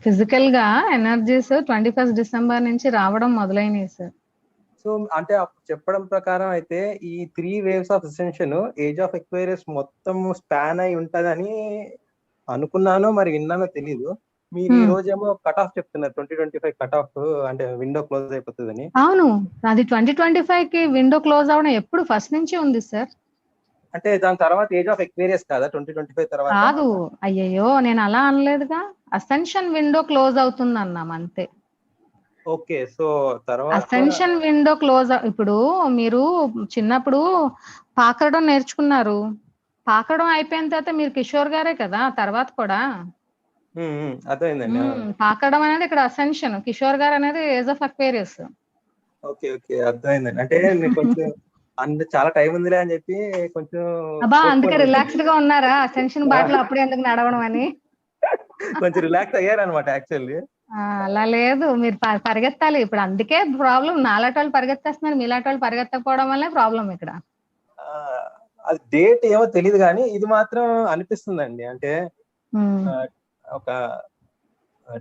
ఫిజికల్ గా ఎనర్జీస్ 21 డిసెంబర్ నుంచి రావడం మొదలైనవి సార్. సో అంటే చెప్పడం ప్రకారం అయితే ఈ 3 waves of ascension age of experience మొత్తం స్పాన్ అయి ఉంటదని అనుకున్నాను, మరి విన్నానో తెలీదు. మీరు ఈ రోజేమో కట్ ఆఫ్ చెప్తున్నారు, 2025 కట్ ఆఫ్, అంటే విండో క్లోజ్ అయిపోతుందని. అవును, అది 2025 కి విండో క్లోజ్ అవడం ఎప్పుడు ఫస్ట్ నుంచి ఉంది సార్. అంటే దాని తర్వాత ఏజ్ ఆఫ్ ఎక్స్పీరియన్స్ కాదా 2025 తర్వాత? కాదు, అయ్యయ్యో నేను అలా అనలేదుగా. అసెన్షన్ విండో క్లోజ్ అవుతుంది అన్నాం అంతే. ఓకే, సో తర్వాత అసెన్షన్ విండో క్లోజ్. ఇప్పుడు మీరు చిన్నప్పుడు పాకడం నేర్చుకున్నారు. పాకడం అయిపోయిన తర్వాత మీరు కిషోర్ గారే కదా తర్వాత కూడా. అర్థమైందండి. పాకడం అనేది ఇక్కడ అసెన్షన్, కిషోర్ గారు అనేది age of Aquarius. Okay okay, అర్థమైందండి. అంటే నేను కొంచెం చాలా టైం ఉందిలే అని చెప్పి కొంచెం అందుకే రిలాక్స్డ్ గా ఉన్నారా? అసెన్షన్ బాటలో అప్పుడే ఎందుకు నడవడం అని కొంచెం రిలాక్స్ అయ్యారు అనమాట యాక్చువల్లీ. అలా లేదు, మీరు పరిగెత్తాలి ఇప్పుడు. అందుకే ప్రాబ్లం. నాలాంటి వాళ్ళు పరిగెత్తేస్తున్నారు, మీలాంటి వాళ్ళు పరిగెత్తకపోవడం వల్లే ప్రాబ్లం ఇక్కడ. అది డేట్ ఏమో తెలియదు కానీ ఇది మాత్రం అనిపిస్తుందండి. అంటే ఒక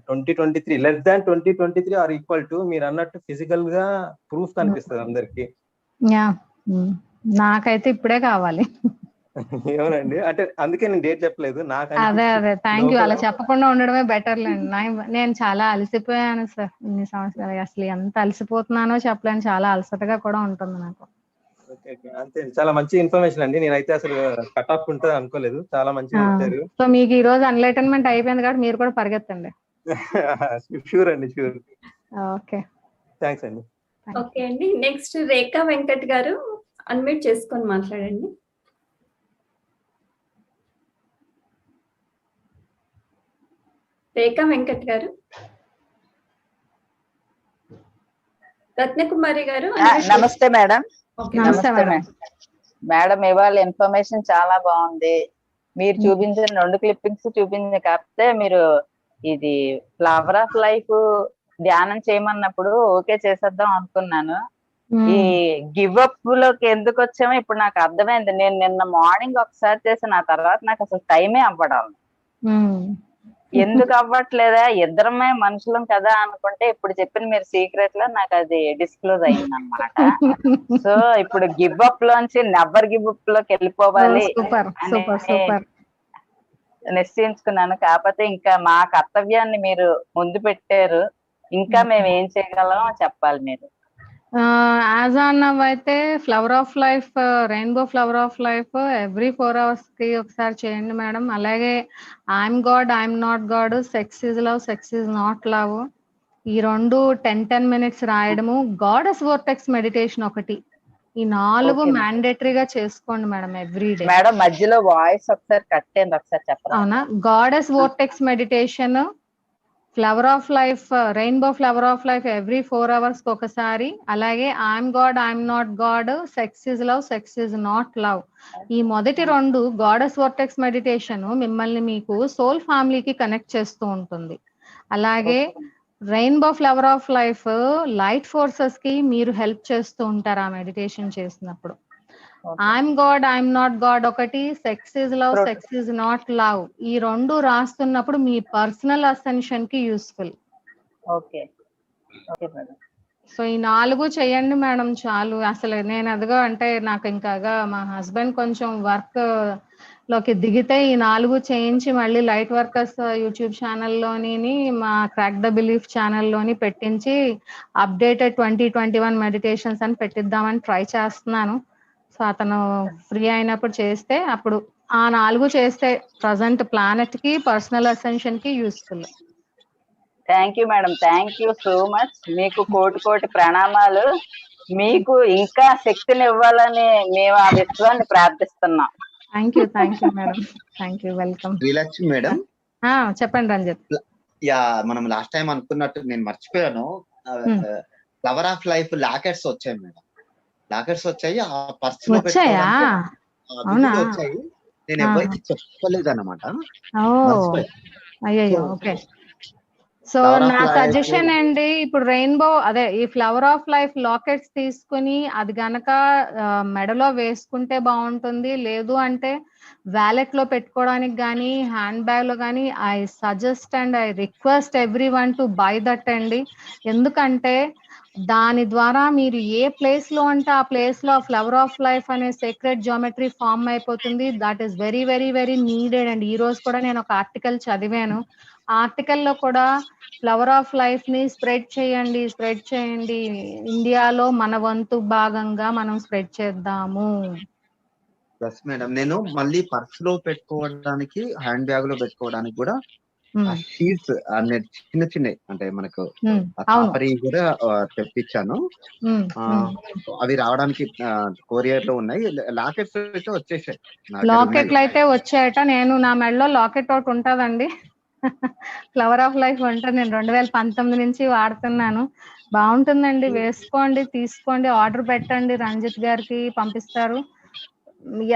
2023 less than 2023 or equal to మీరు అన్నట్టు ఫిజికల్ గా ప్రూఫ్ కనిపిస్తుంది అందరికి. నాకైతే ఇప్పుడే కావాలి. ఏమోనండి, అంటే అందుకే నేను డేట్ చెప్పలేదు. నాకు అదే థ్యాంక్ యూ. అలా చెప్పకుండా ఉండడమే బెటర్ లేండి. నేను చాలా అలసిపోయాను సార్ ఇన్ని సంవత్సరాలు. అసలు ఎంత అలసిపోతున్నానో చెప్పలేను. చాలా అలసటగా కూడా ఉంటుంది నాకు. అంతే, చాలా మంచి ఇన్ఫర్మేషన్ అండి. నేనైతే అసలు కట్ ఆఫ్ ఉంటుంది అనుకోలేదు. చాలా మంచిగా చెప్పారు. సో మీకు ఈ రోజు ఎన్లైటన్మెంట్ అయిపోయింది కాబట్టి మీరు కూడా పరిగెత్తండి. షూర్ అండి, షూర్. ఓకే, థ్యాంక్స్ అండి. ఓకే అండి. నెక్స్ట్ రేఖా వెంకట్ గారు అన్మ్యూట్ చేసుకొని మాట్లాడండి. రేఖా వెంకట్ గారు. రత్నకుమారి గారు. నమస్తే మేడం. నమస్తే మేడం. మేడం ఇవాళ ఇన్ఫర్మేషన్ చాలా బాగుంది. మీరు చూపించిన 2 క్లిప్పింగ్స్ చూపించింది. కాకపోతే మీరు ఇది ఫ్లవర్ ఆఫ్ లైఫ్ ధ్యానం చేయమన్నప్పుడు ఓకే చేసేద్దాం అనుకున్నాను. ఈ గివ్ అప్ లోకి ఎందుకు వచ్చామో ఇప్పుడు నాకు అర్థమైంది. నేను నిన్న మార్నింగ్ ఒకసారి చేసిన, ఆ తర్వాత నాకు అసలు టైమే అవ్వడం. ఎందుకు అవ్వట్లేదా, ఇద్దరమే మనుషులం కదా అనుకుంటే ఇప్పుడు చెప్పిన మీరు సీక్రెట్ లో నాకు అది డిస్క్లోజ్ అయింది అనమాట. సో ఇప్పుడు గివ్ అప్ లోంచి నెవర్ గివ్ అప్ లోకి వెళ్ళిపోవాలి నిశ్చయించుకున్నాను. కాకపోతే ఇంకా మా కర్తవ్యాన్ని మీరు ముందు పెట్టారు. ఇంకా మేము ఏం చేయగలం చెప్పాలి మీరు. యాజ్ ఆన్ నవ్ అయితే flower of life, rainbow flower of life every 4 hours కి ఒకసారి చేయండి మేడం. అలాగే I'm God, I'm not God, sex is love, sex is not love, ఈ 2 10 minutes రాయడము. గాడెస్ వోర్టెక్స్ మెడిటేషన్ ఒకటి, ఈ 4 మ్యాండేటరీగా చేసుకోండి మేడం ఎవ్రీ డే. మేడం మధ్యలో వాయిస్ ఒకసారి కట్ అయింది, ఒకసారి చెప్పండి. అవునా? Goddess vortex meditation, flower of life, rainbow flower of life every 4 hours కి ఒకసారి. అలాగే I'm God, I'm not God, sex is love, sex is not love, ఈ మొదటి 2 గాడెస్ వర్టెక్స్ మెడిటేషన్ మిమ్మల్ని మీకు సోల్ ఫ్యామిలీకి కనెక్ట్ చేస్తూ ఉంటుంది. అలాగే rainbow flower of life light forces కి మీరు హెల్ప్ చేస్తూ ఉంటారు ఆ మెడిటేషన్ చేసినప్పుడు. I'm God, I'm not God ఒకటి, sex is love, sex is not love, ఈ 2 రాస్తున్నప్పుడు మీ పర్సనల్ అసెన్షన్ కి useful. Okay okay madam. So ఈ 4 చేయండి మేడం చాలు. అసలు నేను అదిగో అంటే నాకు ఇంకా మా హస్బెండ్ కొంచెం వర్క్ లోకి దిగితే ఈ 4 చేయించి మళ్ళీ లైట్ వర్కర్స్ యూట్యూబ్ ఛానల్లోని మా క్రాక్ ద బిలీఫ్ ఛానల్లోని పెట్టించి అప్డేటెడ్ 2021 మెడిటేషన్స్ అని పెట్టిద్దామని ట్రై చేస్తున్నాను. సో అతను ఫ్రీ అయినప్పుడు చేస్తే అప్పుడు ఆ 4 చేస్తే ప్రజెంట్ ప్లానెట్ కి పర్సనల్ అసెన్షన్ కి useful. Thank you madam, thank you so much. మీకు కోటి ప్రణామాలు. మీకు ఇంకా శక్తిని ఇవ్వాలని మేము ఆ విశ్వాన్ని ప్రార్థిస్తున్నాం. Thank you madam, thank you, welcome. Srilakshmi madam, చెప్పండి రంజిత్. మనం లాస్ట్ టైం అనుకున్నట్టు నేను మర్చిపోయాను, ఫ్లవర్ ఆఫ్ లైఫ్ లాకెట్స్ వచ్చాయి మేడం. లాకెట్స్ వచ్చాయి, ఆ పర్స్ లో వచ్చాయా? వచ్చాయి. నేను ఎవరికి చెప్పలేదు అన్నమాట. అయ్యో, ఓకే. సో నా సజెషన్ అండి, ఇప్పుడు రెయిన్బో అదే ఈ ఫ్లవర్ ఆఫ్ లైఫ్ లాకెట్స్ తీసుకుని అది గనక మెడలో వేసుకుంటే బాగుంటుంది. లేదు అంటే వ్యాలెట్ లో పెట్టుకోవడానికి కానీ హ్యాండ్ బ్యాగ్ లో కానీ I suggest and I request every one to buy that అండి. ఎందుకంటే దాని ద్వారా మీరు ఏ ప్లేస్ లో అంటే ఆ ప్లేస్ లో ఫ్లవర్ ఆఫ్ లైఫ్ అనే సీక్రెట్ జియోమెట్రీ ఫామ్ అయిపోతుంది. That is very very very needed అండి. ఈ రోజు కూడా నేను ఒక ఆర్టికల్ చదివాను. ఆర్టికల్లో కూడా ఫ్లవర్ ఆఫ్ లైఫ్ ని స్ప్రెడ్ చేయండి, ఇండియాలో మన వంతు భాగంగా మనం స్ప్రెడ్ చేద్దాము. ప్లస్ మేడం, నేను మళ్ళీ పర్స్ లో పెట్టుకోవడానికి హ్యాండ్ బ్యాగ్ లో పెట్టుకోవడానికి కూడా షీట్స్ అనే చిన్న అంటే మనకు కూడా తెప్పించాను. అవి రావడానికి కొరియర్ లో ఉన్నాయి. లాకెట్స్ అయితే వచ్చేసాయి. లాకెట్లు అయితే వచ్చాయట. నేను నా మెడలో లాకెట్ ఒకటి ఉంటదండి, ఫ్లవర్ ఆఫ్ లైఫ్ ఉంటుంది. నేను 2019 నుంచి వాడుతున్నాను. బాగుంటుందండి, వేసుకోండి, తీసుకోండి, ఆర్డర్ పెట్టండి, రంజిత్ గారికి పంపిస్తారు.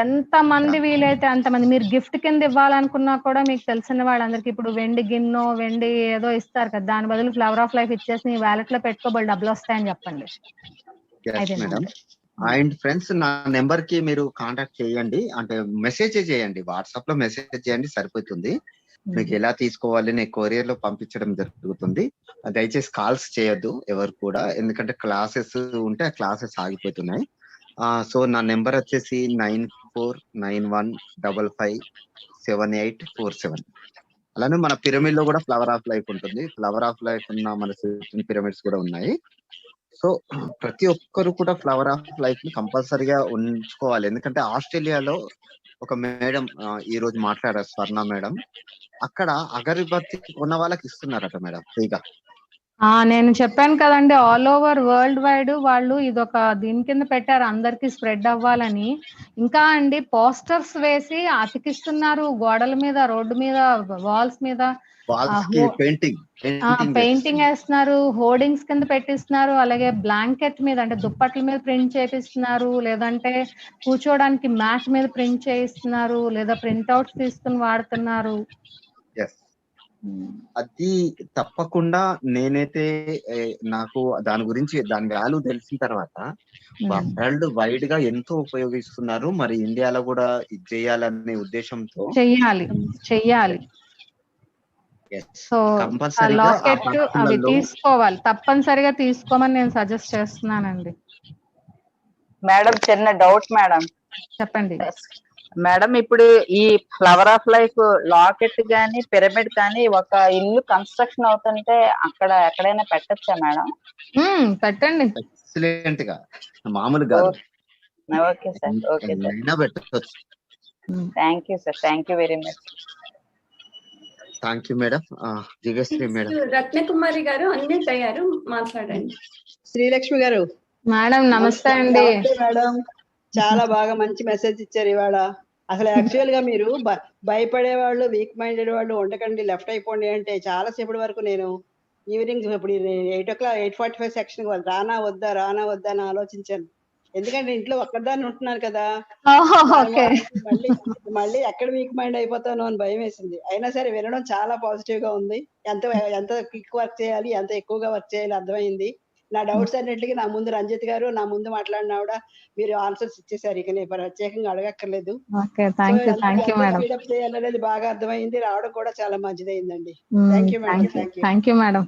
ఎంత మంది వీలైతే అంతమంది. మీరు గిఫ్ట్ కింద ఇవ్వాలనుకున్నా కూడా మీకు తెలిసిన వాళ్ళందరికి, ఇప్పుడు వెండి గిన్నో వెండి ఏదో ఇస్తారు కదా, దాని బదులు ఫ్లవర్ ఆఫ్ లైఫ్ ఇచ్చేసి నీ వ్యాలెట్ లో పెట్టుకోబడి డబ్బులు వస్తాయని చెప్పండి. అండ్ ఫ్రెండ్స్, నా నెంబర్ కి మీరు కాంటాక్ట్ చేయండి, అంటే మెసేజ్ చేయండి, వాట్సాప్ లో మెసేజ్ చేయండి, సరిపోతుంది. మీకు ఎలా తీసుకోవాలి నేను కొరియర్ లో పంపించడం జరుగుతుంది. దయచేసి కాల్స్ చేయొద్దు ఎవరు కూడా, ఎందుకంటే క్లాసెస్ ఉంటే ఆ క్లాసెస్ ఆగిపోతున్నాయి. సో నా నెంబర్ వచ్చేసి 9491557847. అలానే మన పిరమిడ్ లో కూడా ఫ్లవర్ ఆఫ్ లైఫ్ ఉంటుంది. ఫ్లవర్ ఆఫ్ లైఫ్ ఉన్న మన పిరమిడ్స్ కూడా ఉన్నాయి. సో ప్రతి ఒక్కరు కూడా ఫ్లవర్ ఆఫ్ లైఫ్ ని కంపల్సరీగా ఉంచుకోవాలి. ఎందుకంటే ఆస్ట్రేలియాలో ఒక మేడం ఈ రోజు మాట్లాడారు, స్వర్ణ మేడం. అక్కడ అగరబత్తి ఉన్న వాళ్ళకి ఇస్తున్నారట మేడం ఫ్రీగా. నేను చెప్పాను కదండి, ఆల్ ఓవర్ వరల్డ్ వైడ్ వాళ్ళు ఇదొక దీని కింద పెట్టారు, అందరికి స్ప్రెడ్ అవ్వాలని. ఇంకా అండి, పోస్టర్స్ వేసి అతికిస్తున్నారు గోడల మీద, రోడ్డు మీద, వాల్స్ మీద పెయింటింగ్ వేస్తున్నారు, హోర్డింగ్స్ కింద పెట్టిస్తున్నారు. అలాగే బ్లాంకెట్ మీద అంటే దుప్పట్ల మీద ప్రింట్ చేపిస్తున్నారు, లేదంటే కూర్చోడానికి మ్యాట్ మీద ప్రింట్ చేయిస్తున్నారు, లేదా ప్రింట్అవుట్స్ తీసుకుని వాడుతున్నారు. అది తప్పకుండా నేనైతే నాకు దాని గురించి దాని వాల్యూ తెలిసిన తర్వాత వరల్డ్ వైడ్ గా ఎంతో ఉపయోగిస్తున్నారు. మరి ఇండియాలో కూడా ఇది చేయాలనే ఉద్దేశంతో చెయ్యాలి. సో లాకెట్ అవి తీసుకోవాలి, తప్పనిసరిగా తీసుకోమని నేను సజెస్ట్ చేస్తున్నానండి. మేడం, చిన్న డౌట్ మేడం. చెప్పండి మేడం. ఇప్పుడు ఈ ఫ్లవర్ ఆఫ్ లైఫ్ లాకెట్ గానీ పిరమిడ్ కానీ ఒక ఇల్లు కన్స్ట్రక్షన్ అవుతుంటే అక్కడ ఎక్కడైనా పెట్టచ్చా మేడం? పెట్టండి, ఎక్సలెంట్ గా, మామూలుగా. Okay sir, okay sir, thank you sir, thank you very much. Thank you madam. Divyasri madam. Ratnakumari గారు అన్మ్యూట్ అయ్యారు, మాట్లాడండి. శ్రీలక్ష్మి గారు మేడం, నమస్తే అండి. మేడం, చాలా బాగా మంచి మెసేజ్ ఇచ్చారు ఇవాళ. అసలు యాక్చువల్ గా మీరు భయపడే వాళ్ళు, వీక్ మైండెడ్ వాళ్ళు ఉండకండి, లెఫ్ట్ అయిపోండి అంటే చాలా సేపటి వరకు నేను ఈవినింగ్ ఇప్పుడు 8:45 సెక్షన్ రానా వద్దా అని ఆలోచించాను. ఎందుకంటే ఇంట్లో ఒక్కదాన్ని ఉంటున్నాను కదా, ఓకే. మళ్ళీ మళ్ళీ ఎక్కడ వీక్ మైండ్ అయిపోతానో అని భయం వేసింది. అయినా సరే వినడం చాలా పాజిటివ్ గా ఉంది. ఎంత ఎంత క్విక్ వర్క్ చేయాలి, ఎంత ఎక్కువగా వర్క్ చేయాలి అర్థమైంది. నా డౌట్స్ అన్నిటికీ నా ముందు రంజిత్ గారు, నా ముందు మాట్లాడిన ఆవిడ మీరు ఆన్సర్స్ ఇచ్చేసారు. ఇక నేను ప్రత్యేకంగా అడగక్కర్లేదు. Okay, thank you madam. Speed up చేయాలనేది బాగా అర్థమైంది. రావడం కూడా చాలా మంచిదైందండి. Thank you madam. Thank you madam.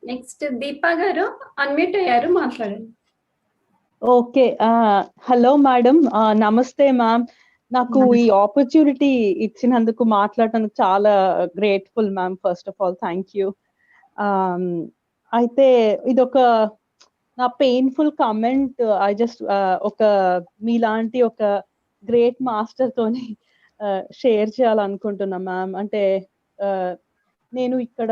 Next Deepa గారు అన్మ్యూట్ అయ్యారు, మాట్లాడండి. ఓకే, హలో మేడం, నమస్తే మ్యామ్. నాకు ఈ ఆపర్చునిటీ ఇచ్చినందుకు మాట్లాడటానికి చాలా grateful ma'am. First of all thank you. అయితే ఇదొక నా పెయిన్ఫుల్ కమెంట్. ఐ జస్ట్ ఒక మీలాంటి ఒక గ్రేట్ మాస్టర్ తోని షేర్ చేయాలనుకుంటున్నా మ్యామ్. అంటే నేను ఇక్కడ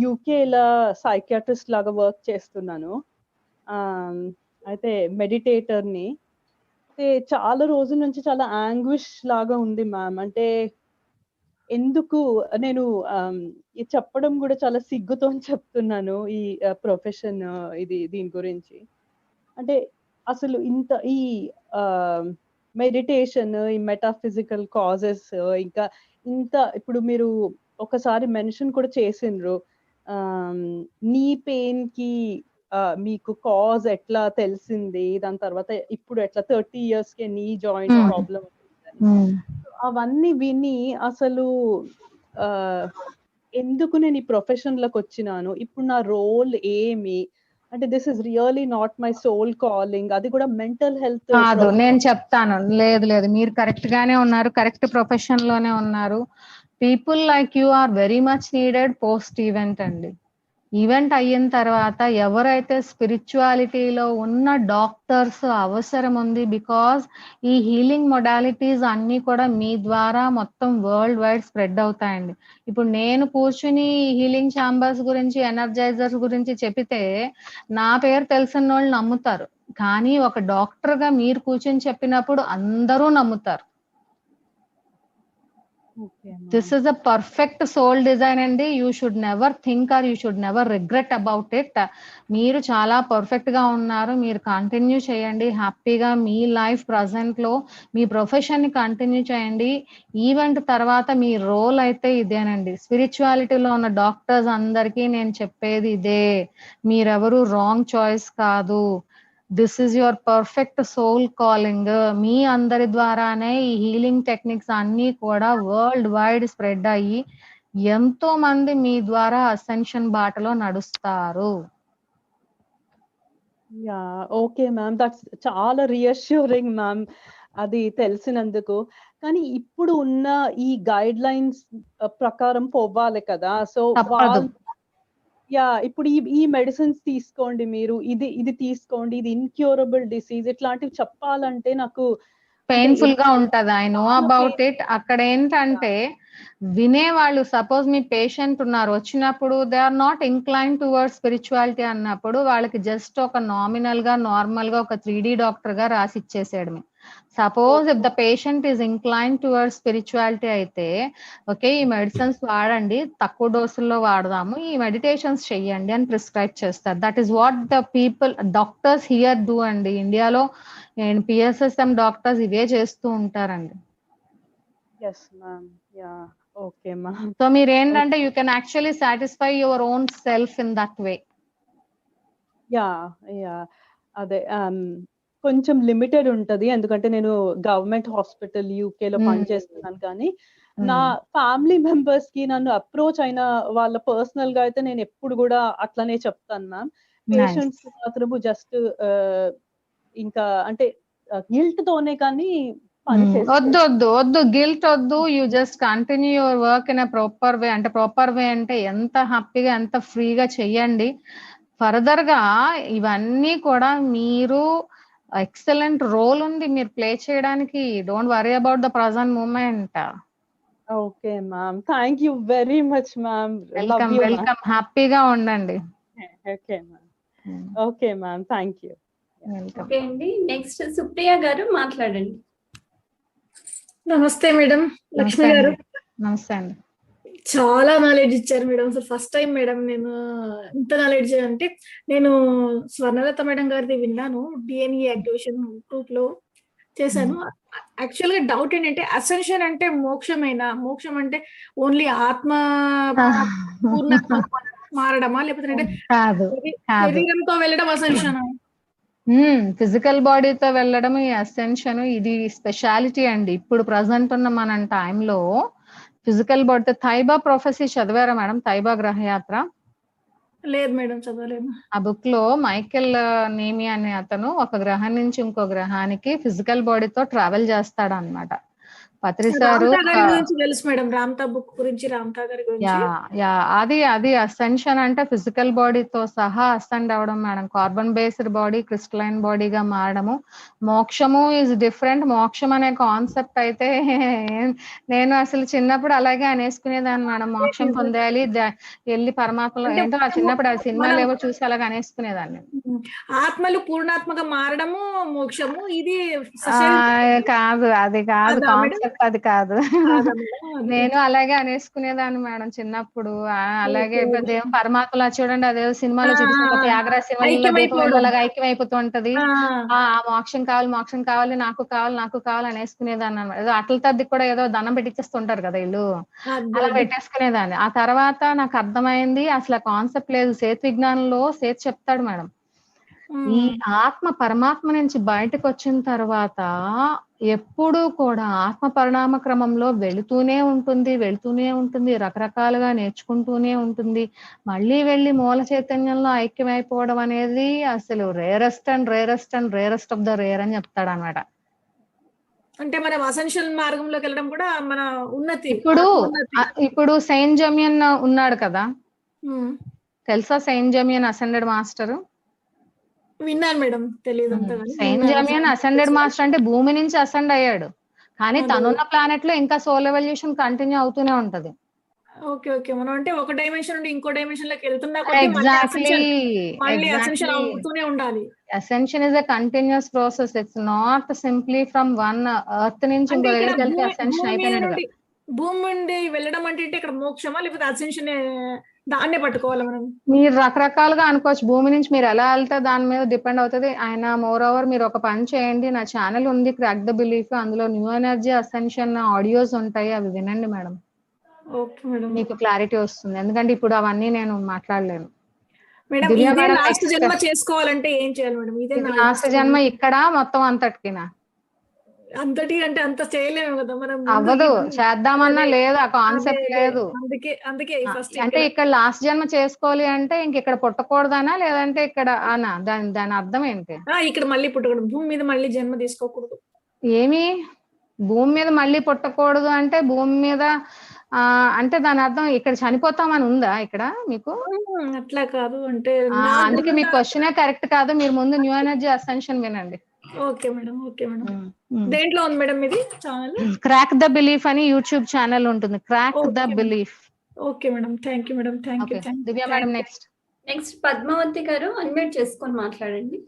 యూకేలో సైకియాట్రిస్ట్ లాగా వర్క్ చేస్తున్నాను. అయితే మెడిటేటర్ని. అయితే చాలా రోజుల నుంచి చాలా యాంగ్విష్ లాగా ఉంది మ్యామ్. అంటే ఎందుకు నేను ఇది చెప్పడం కూడా చాలా సిగ్గుతో చెప్తున్నాను ఈ ప్రొఫెషన్ దీని గురించి. అంటే అసలు ఇంత ఈ మెడిటేషన్, ఈ మెటాఫిజికల్ కాజెస్, ఇంకా ఇంత ఇప్పుడు మీరు ఒకసారి మెన్షన్ కూడా చేసిండ్రు, నీ పెయిన్ కి మీకు కాజ్ ఎట్లా తెలిసింది, దాని తర్వాత ఇప్పుడు ఎట్లా 30 years కి నీ జాయింట్ ప్రాబ్లం. అవన్నీ విని అసలు ఎందుకు నేను ఈ ప్రొఫెషన్ లోకి వచ్చినాను, ఇప్పుడు నా రోల్ ఏమి, అంటే this is really not my soul calling. అది కూడా మెంటల్ హెల్త్ కాదు, నేను చెప్తాను. లేదు, మీరు కరెక్ట్ గానే ఉన్నారు, కరెక్ట్ ప్రొఫెషన్ లోనే ఉన్నారు. People like you are very much needed post event అండి. ఈవెంట్ అయిన తర్వాత ఎవరైతే స్పిరిచువాలిటీలో ఉన్న డాక్టర్స్ అవసరం ఉంది. బికాజ్ ఈ హీలింగ్ మొడాలిటీస్ అన్ని కూడా మీ ద్వారా మొత్తం వరల్డ్ వైడ్ స్ప్రెడ్ అవుతాయండి. ఇప్పుడు నేను కూర్చుని హీలింగ్ ఛాంబర్స్ గురించి, ఎనర్జైజర్స్ గురించి చెప్పితే నా పేరు తెలిసిన వాళ్ళు నమ్ముతారు, కానీ ఒక డాక్టర్ గా మీరు కూర్చుని చెప్పినప్పుడు అందరూ నమ్ముతారు. This is a perfect soul design అండి. You should never think or you should never regret about it. మీరు చాలా పర్ఫెక్ట్ గా ఉన్నారు, మీరు కంటిన్యూ చేయండి హ్యాపీగా. మీ లైఫ్ ప్రజెంట్ లో మీ ప్రొఫెషన్ ని కంటిన్యూ చేయండి. ఈవెంట్ తర్వాత మీ రోల్ అయితే ఇదేనండి. స్పిరిచువాలిటీలో ఉన్న డాక్టర్స్ అందరికీ నేను చెప్పేది ఇదే, మీరెవరు రాంగ్ చాయిస్ కాదు. This is your perfect soul calling. మీ అందరి ద్వారానే ఈ హీలింగ్ టెక్నిక్స్ అన్ని కూడా వరల్డ్ వైడ్ స్ప్రెడ్ అయ్యి ఎంతో మంది మీ ద్వారా అసెన్షన్ బాటలో నడుస్తారు. యా, ఓకే మ్యామ్, దట్స్ చాలా రియష్యూరింగ్ మ్యామ్ అది తెలిసినందుకు. కానీ ఇప్పుడు ఉన్న ఈ గైడ్ లైన్స్ ప్రకారం పోవాలి కదా. సో యా, ఇప్పుడు ఈ మెడిసిన్స్ తీసుకోండి, మీరు ఇది తీసుకోండి, ఇది ఇన్క్యూరబుల్ డిసీజ్, ఇట్లాంటివి చెప్పాలంటే నాకు పెయిన్ఫుల్ గా ఉంటది. I know about it. అక్కడ ఏంటంటే వినేవాళ్ళు, సపోజ్ మీ పేషెంట్ ఉన్నారు, వచ్చినప్పుడు they are not incline towards spirituality అన్నప్పుడు వాళ్ళకి జస్ట్ ఒక నామినల్ గా నార్మల్ గా ఒక 3D డాక్టర్ గా రాసి ఇచ్చేసేయడమే. Suppose if the patient is incline towards spirituality అయితే ఓకే, ఈ మెడిసిన్స్ వాడండి, తక్కువ డోసుల్లో వాడదాము, ఈ మెడిటేషన్స్ చెయ్యండి అని ప్రిస్క్రైబ్ చేస్తారు. That is what the people doctors here do అండి. ఇండియాలో PSSM డాక్టర్స్ ఇవే చేస్తూ ఉంటారండి. సో మీరు ఏంటంటే you can actually satisfy your own self in that way. Yeah, అదే కొంచెం లిమిటెడ్ ఉంటది, ఎందుకంటే నేను గవర్నమెంట్ హాస్పిటల్ యూకేలో పనిచేస్తున్నాను. కానీ నా ఫ్యామిలీ మెంబర్స్ కి నన్ను అప్రోచ్ అయిన వాళ్ళ పర్సనల్ గా అయితే నేను ఎప్పుడు కూడా అట్లనే చెప్తాను మ్యామ్. పేషెంట్స్ మాత్రము జస్ట్ ఇంకా అంటే గిల్ట్ తోనే కానీ వద్దు గిల్ట్ వద్దు. You just continue your work in proper way. అంటే ప్రాపర్ వే అంటే ఎంత హ్యాపీగా ఎంత ఫ్రీగా చెయ్యండి. ఫర్దర్ గా ఇవన్నీ కూడా మీరు ఎక్సలెంట్ రోల్ ఉంది మీరు ప్లే చేయడానికి. Don't worry about the present moment. Okay ma'am, thank you very much ma'am. Welcome, హ్యాపీగా ఉండండి. Okay ma'am, okay ma'am, thank you. Okay అండి, నెక్స్ట్ సుప్రియ గారు మాట్లాడండి. నమస్తే మేడం. లక్ష్మి గారు. నమస్తే అండి. చాలా నాలెడ్జ్ ఇచ్చారు మేడం. అసలు ఫస్ట్ టైం మేడం నేను ఇంత నాలెడ్జ్ అంటే, నేను స్వర్ణలత మేడం గారిది విన్నాను. డిఎన్ఈ యాక్టివేషన్ గ్రూప్ లో చేశాను. యాక్చువల్ గా డౌట్ ఏంటంటే, అసెన్షన్ అంటే మోక్షమేనా? మోక్షం అంటే ఓన్లీ ఆత్మ పూర్ణత్వం మారడమా, లేకపోతే కాదు కాదు శరీరంతో వెళ్ళడం అసెన్షన్? ఫిజికల్ బాడీతో వెళ్ళడం ఈ అసెన్షన్, ఇది స్పెషాలిటీ అండి. ఇప్పుడు ప్రజెంట్ ఉన్న మన టైంలో ఫిజికల్ బాడీతో తైబా ప్రొఫెసీ చదివారా మేడం? తైబా గ్రహయాత్ర లేదు మేడం, చదవలేదు. ఆ బుక్ లో మైకెల్ నేమి అనే అతను ఒక గ్రహం నుంచి ఇంకో గ్రహానికి ఫిజికల్ బాడీతో ట్రావెల్ చేస్తాడు అనమాట. పత్రిసారు తెలుసు మేడం, రామ్తా బుక్ గురించి, రామ్తా గారి గురించి. అది అసెన్షన్ అంటే ఫిజికల్ బాడీతో సహా అసెండ్ అవడం మేడం. కార్బన్ బేస్డ్ బాడీ క్రిస్టలైన్ బాడీగా మారడము. మోక్షము ఈజ్ డిఫరెంట్. మోక్షం అనే కాన్సెప్ట్ అయితే నేను అసలు చిన్నప్పుడు అలాగే అనేసుకునేదాన్ని మేడం. మోక్షం పొందాలి, వెళ్ళి పరమాత్మలో ఏంటో ఆ చిన్నప్పుడు ఆ సినిమాలు ఏవో చూసి అలాగే అనేసుకునేదాన్ని. ఆత్మలు పూర్ణాత్మగా మారడము మోక్షము, ఇది కాదు, అది కాదు కాన్సెప్ట్, అది కాదు. నేను అలాగే అనేసుకునేదాన్ని మేడం చిన్నప్పుడు. అలాగే పరమాత్మలా చూడండి, అదే సినిమాలో చూపిస్తున్న త్యాగరాజ శివల్లో దీపం అలాగా ఐక్యం అయిపోతూ ఉంటది. ఆ మోక్షం కావాలి, మోక్షం కావాలి, నాకు కావాలి, నాకు కావాలి అనేసుకునేదాన్ని అనమాట. ఏదో అట్ల తద్ది కూడా ఏదో దండం పెట్టించేస్తుంటారు కదా వీళ్ళు, అలా పెట్టేసుకునేదాన్ని. ఆ తర్వాత నాకు అర్థమైంది అసలు కాన్సెప్ట్ లేదు. సేత్ విజ్ఞానంలో సేత్ చెప్తాడు మేడం, ఈ ఆత్మ పరమాత్మ నుంచి బయటకు వచ్చిన తర్వాత ఎప్పుడూ కూడా ఆత్మ పరిణామ క్రమంలో వెళుతూనే ఉంటుంది, రకరకాలుగా నేర్చుకుంటూనే ఉంటుంది. మళ్ళీ వెళ్ళి మూల చైతన్యంలో ఐక్యమైపోవడం అనేది అసలు రేరెస్ట్ ఆఫ్ ద రేర్ అని చెప్తాడు అనమాట. అంటే మనం అసెన్షియల్ మార్గంలోకి వెళ్ళడం కూడా మన ఉన్నతి. ఇప్పుడు సెయింట్ జమియన్ ఉన్నాడు కదా, తెలుసా? సెయింట్ జమియన్ అసెండెడ్ మాస్టర్ విన్నాను మేడం, తెలియదు. సెయింట్ జమియన్ అసెండెడ్ మాస్టర్ అంటే భూమి నుంచి అసెండ్ అయ్యాడు, కానీ తనున్న ప్లానెట్ లో ఇంకా సోల్ ఎవల్యూషన్ కంటిన్యూ అవుతూనే ఉంటది. ఓకే ఓకే, మనం అంటే ఒక డైమెన్షన్ నుండి ఇంకో డైమెన్షన్ లోకి వెళ్తున్నా ఎగ్జాక్ట్లీ ఉండాలి. Ascension is a continuous process. It's not simply from one earth నుంచి ఇంకో దగ్గరికి వెళ్తే అసెన్షన్ అయిపోయినట్టు. భూమి నుండి వెళ్ళడం అంటే ఇక్కడ మోక్షమా, లేకపోతే అసెన్షన్ దాన్నే పట్టుకోవాలి మనం? మీరు రకరకాలుగా అనుకోవచ్చు. భూమి నుంచి మీరు ఎలా వెళ్తే దాని మీద డిపెండ్ అవుతుంది. ఆయన మోర్ ఓవర్ మీరు ఒక పని చేయండి, నా ఛానల్ ఉంది క్రాక్ ద బిలీఫ్, అందులో న్యూ ఎనర్జీ అసెన్షన్ ఆడియోస్ ఉంటాయి, అవి వినండి మేడం. మీకు క్లారిటీ వస్తుంది. ఎందుకంటే ఇప్పుడు అవన్నీ నేను మాట్లాడలేను. లాస్ట్ జన్మ చేసుకోవాలంటే ఏం చేయాలి మేడం? ఇదే లాస్ట్ జన్మ ఇక్కడ మొత్తం అంతటికినా? అంతటి అంటే అంత చేయలేము కదా మనం. అవ్వదు, చేద్దామన్నా లేదు, ఆ కాన్సెప్ట్ లేదు. అందుకే ఫస్ట్ అంటే ఇక్కడ లాస్ట్ జన్మ చేసుకోవాలి అంటే ఇంక ఇక్కడ పుట్టకూడదనా, లేదంటే ఇక్కడ అనా? దాని అర్థం ఏంటి? ఇక్కడ మళ్ళీ పుట్టకూడదు, భూమి మీద మళ్ళీ జన్మ తీసుకోకూడదు. ఏమి భూమి మీద మళ్ళీ పుట్టకూడదు అంటే భూమి మీద అంటే దాని అర్థం ఇక్కడ చనిపోతామని ఉందా ఇక్కడ మీకు? అట్లా కాదు అంటే, అందుకే మీ క్వశ్చనే కరెక్ట్ కాదు. మీరు ముందు న్యూ ఎనర్జీ అసెన్షన్ వినండి. Okay madam, okay madam. దేంట్లో ఉంది మేడం ఇది ఛానల్? క్రాక్ ద బిలీఫ్ అని యూట్యూబ్ ఛానల్ ఉంటుంది, crack the belief. Okay madam, thank you madam, thank you. Divya madam next Padmavati గారు అన్మ్యూట్ చేసుకొని మాట్లాడండి.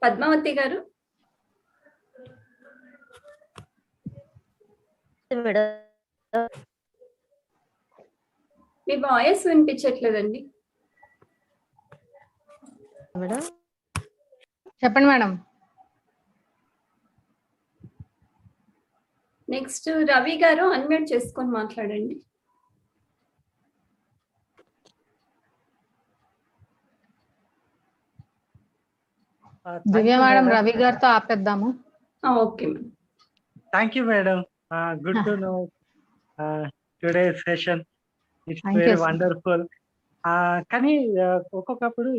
పద్మావతి గారు మీ వాయిస్ వినిపించట్లేదండి. చెప్పండి మేడం. నెక్స్ట్ రవి గారు అన్మ్యూట్ చేసుకొని మాట్లాడండి. దివ్య మేడం రవి గారితో ఆపేద్దాము. Okay madam. Thank you madam. Good to know today session. It's very wonderful. కానీ ఒక్కొక్కప్పుడు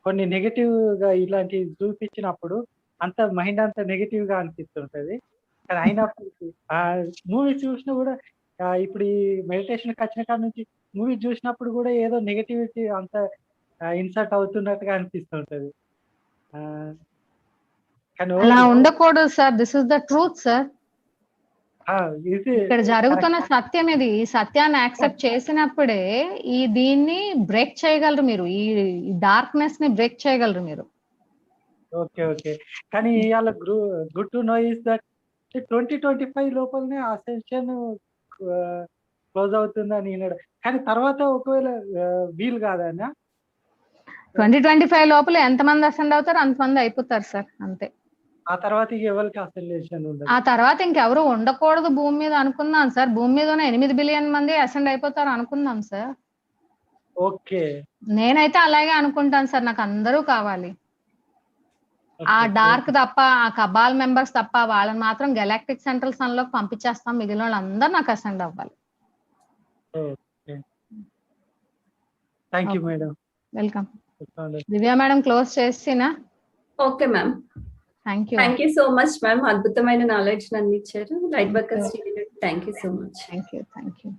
కొన్ని నెగటివ్ గా ఇలాంటి చూపించినప్పుడు అంత మైండ్ అంత నెగటివ్ గా అనిపిస్తుంటది. కానీ అయినప్పుడు మూవీ చూసినా కూడా ఇప్పుడు ఈ మెడిటేషన్ వచ్చిన కాడ నుంచి మూవీ చూసినప్పుడు కూడా ఏదో నెగటివిటీ అంత ఇన్సర్ట్ అవుతున్నట్టుగా అనిపిస్తుంటది. అలా ఉండకూడదు sir. This is the truth sir. ఇక్కడ జరుగుతున్న సత్యం ఇది. ఈ సత్యాన్ని యాక్సెప్ట్ చేసినప్పుడే ఈ దీన్ని బ్రేక్ చేయగలరు మీరు, ఈ డార్క్నెస్ ని బ్రేక్ చేయగలరు మీరు. Okay okay. కానీ ఇవాళ good to no is that 2025 లోపలనే అసెన్షన్ క్లోజ్ అవుతుందని వినడం. కానీ తర్వాత ఒకవేళ వీలు కాదన్నా 2025 లోపల ఎంతమంది అసెండ్ అవుతారో అంతమంది అయిపోతారు సార్, అంతే. ఆ తర్వాత ఇక ఎవరికి అసెన్షన్ ఉండదు. ఆ తర్వాత ఇంకెవరు ఉండకూడదు భూమి మీద అనుకుందాం సార్. భూమి మీద ఉన్న 8 బిలియన్ మంది అసెండ్ అయిపోతారు అనుకుందాం సార్. ఓకే. నేనైతే అలాగే అనుకుంటాను సార్, నాకు అందరూ కావాలి. ఆ డార్క్ తప్ప, ఆ కబాల్ మెంబర్స్ తప్ప వాళ్ళని మాత్రం గెలాక్టిక్ సెంట్రల్ సన్ లోకి పంపించేస్తాం. మిగిలిన వాళ్ళందరూ నాకు అసెండ్ అవ్వాలి. Thank you madam. Welcome. Divya madam close చేసినా? Okay ma'am, thank you. Thank you so much ma'am. అద్భుతమైన నాలెడ్జ్ అందించారు. Light workers TV. Thank you so much. Thank you.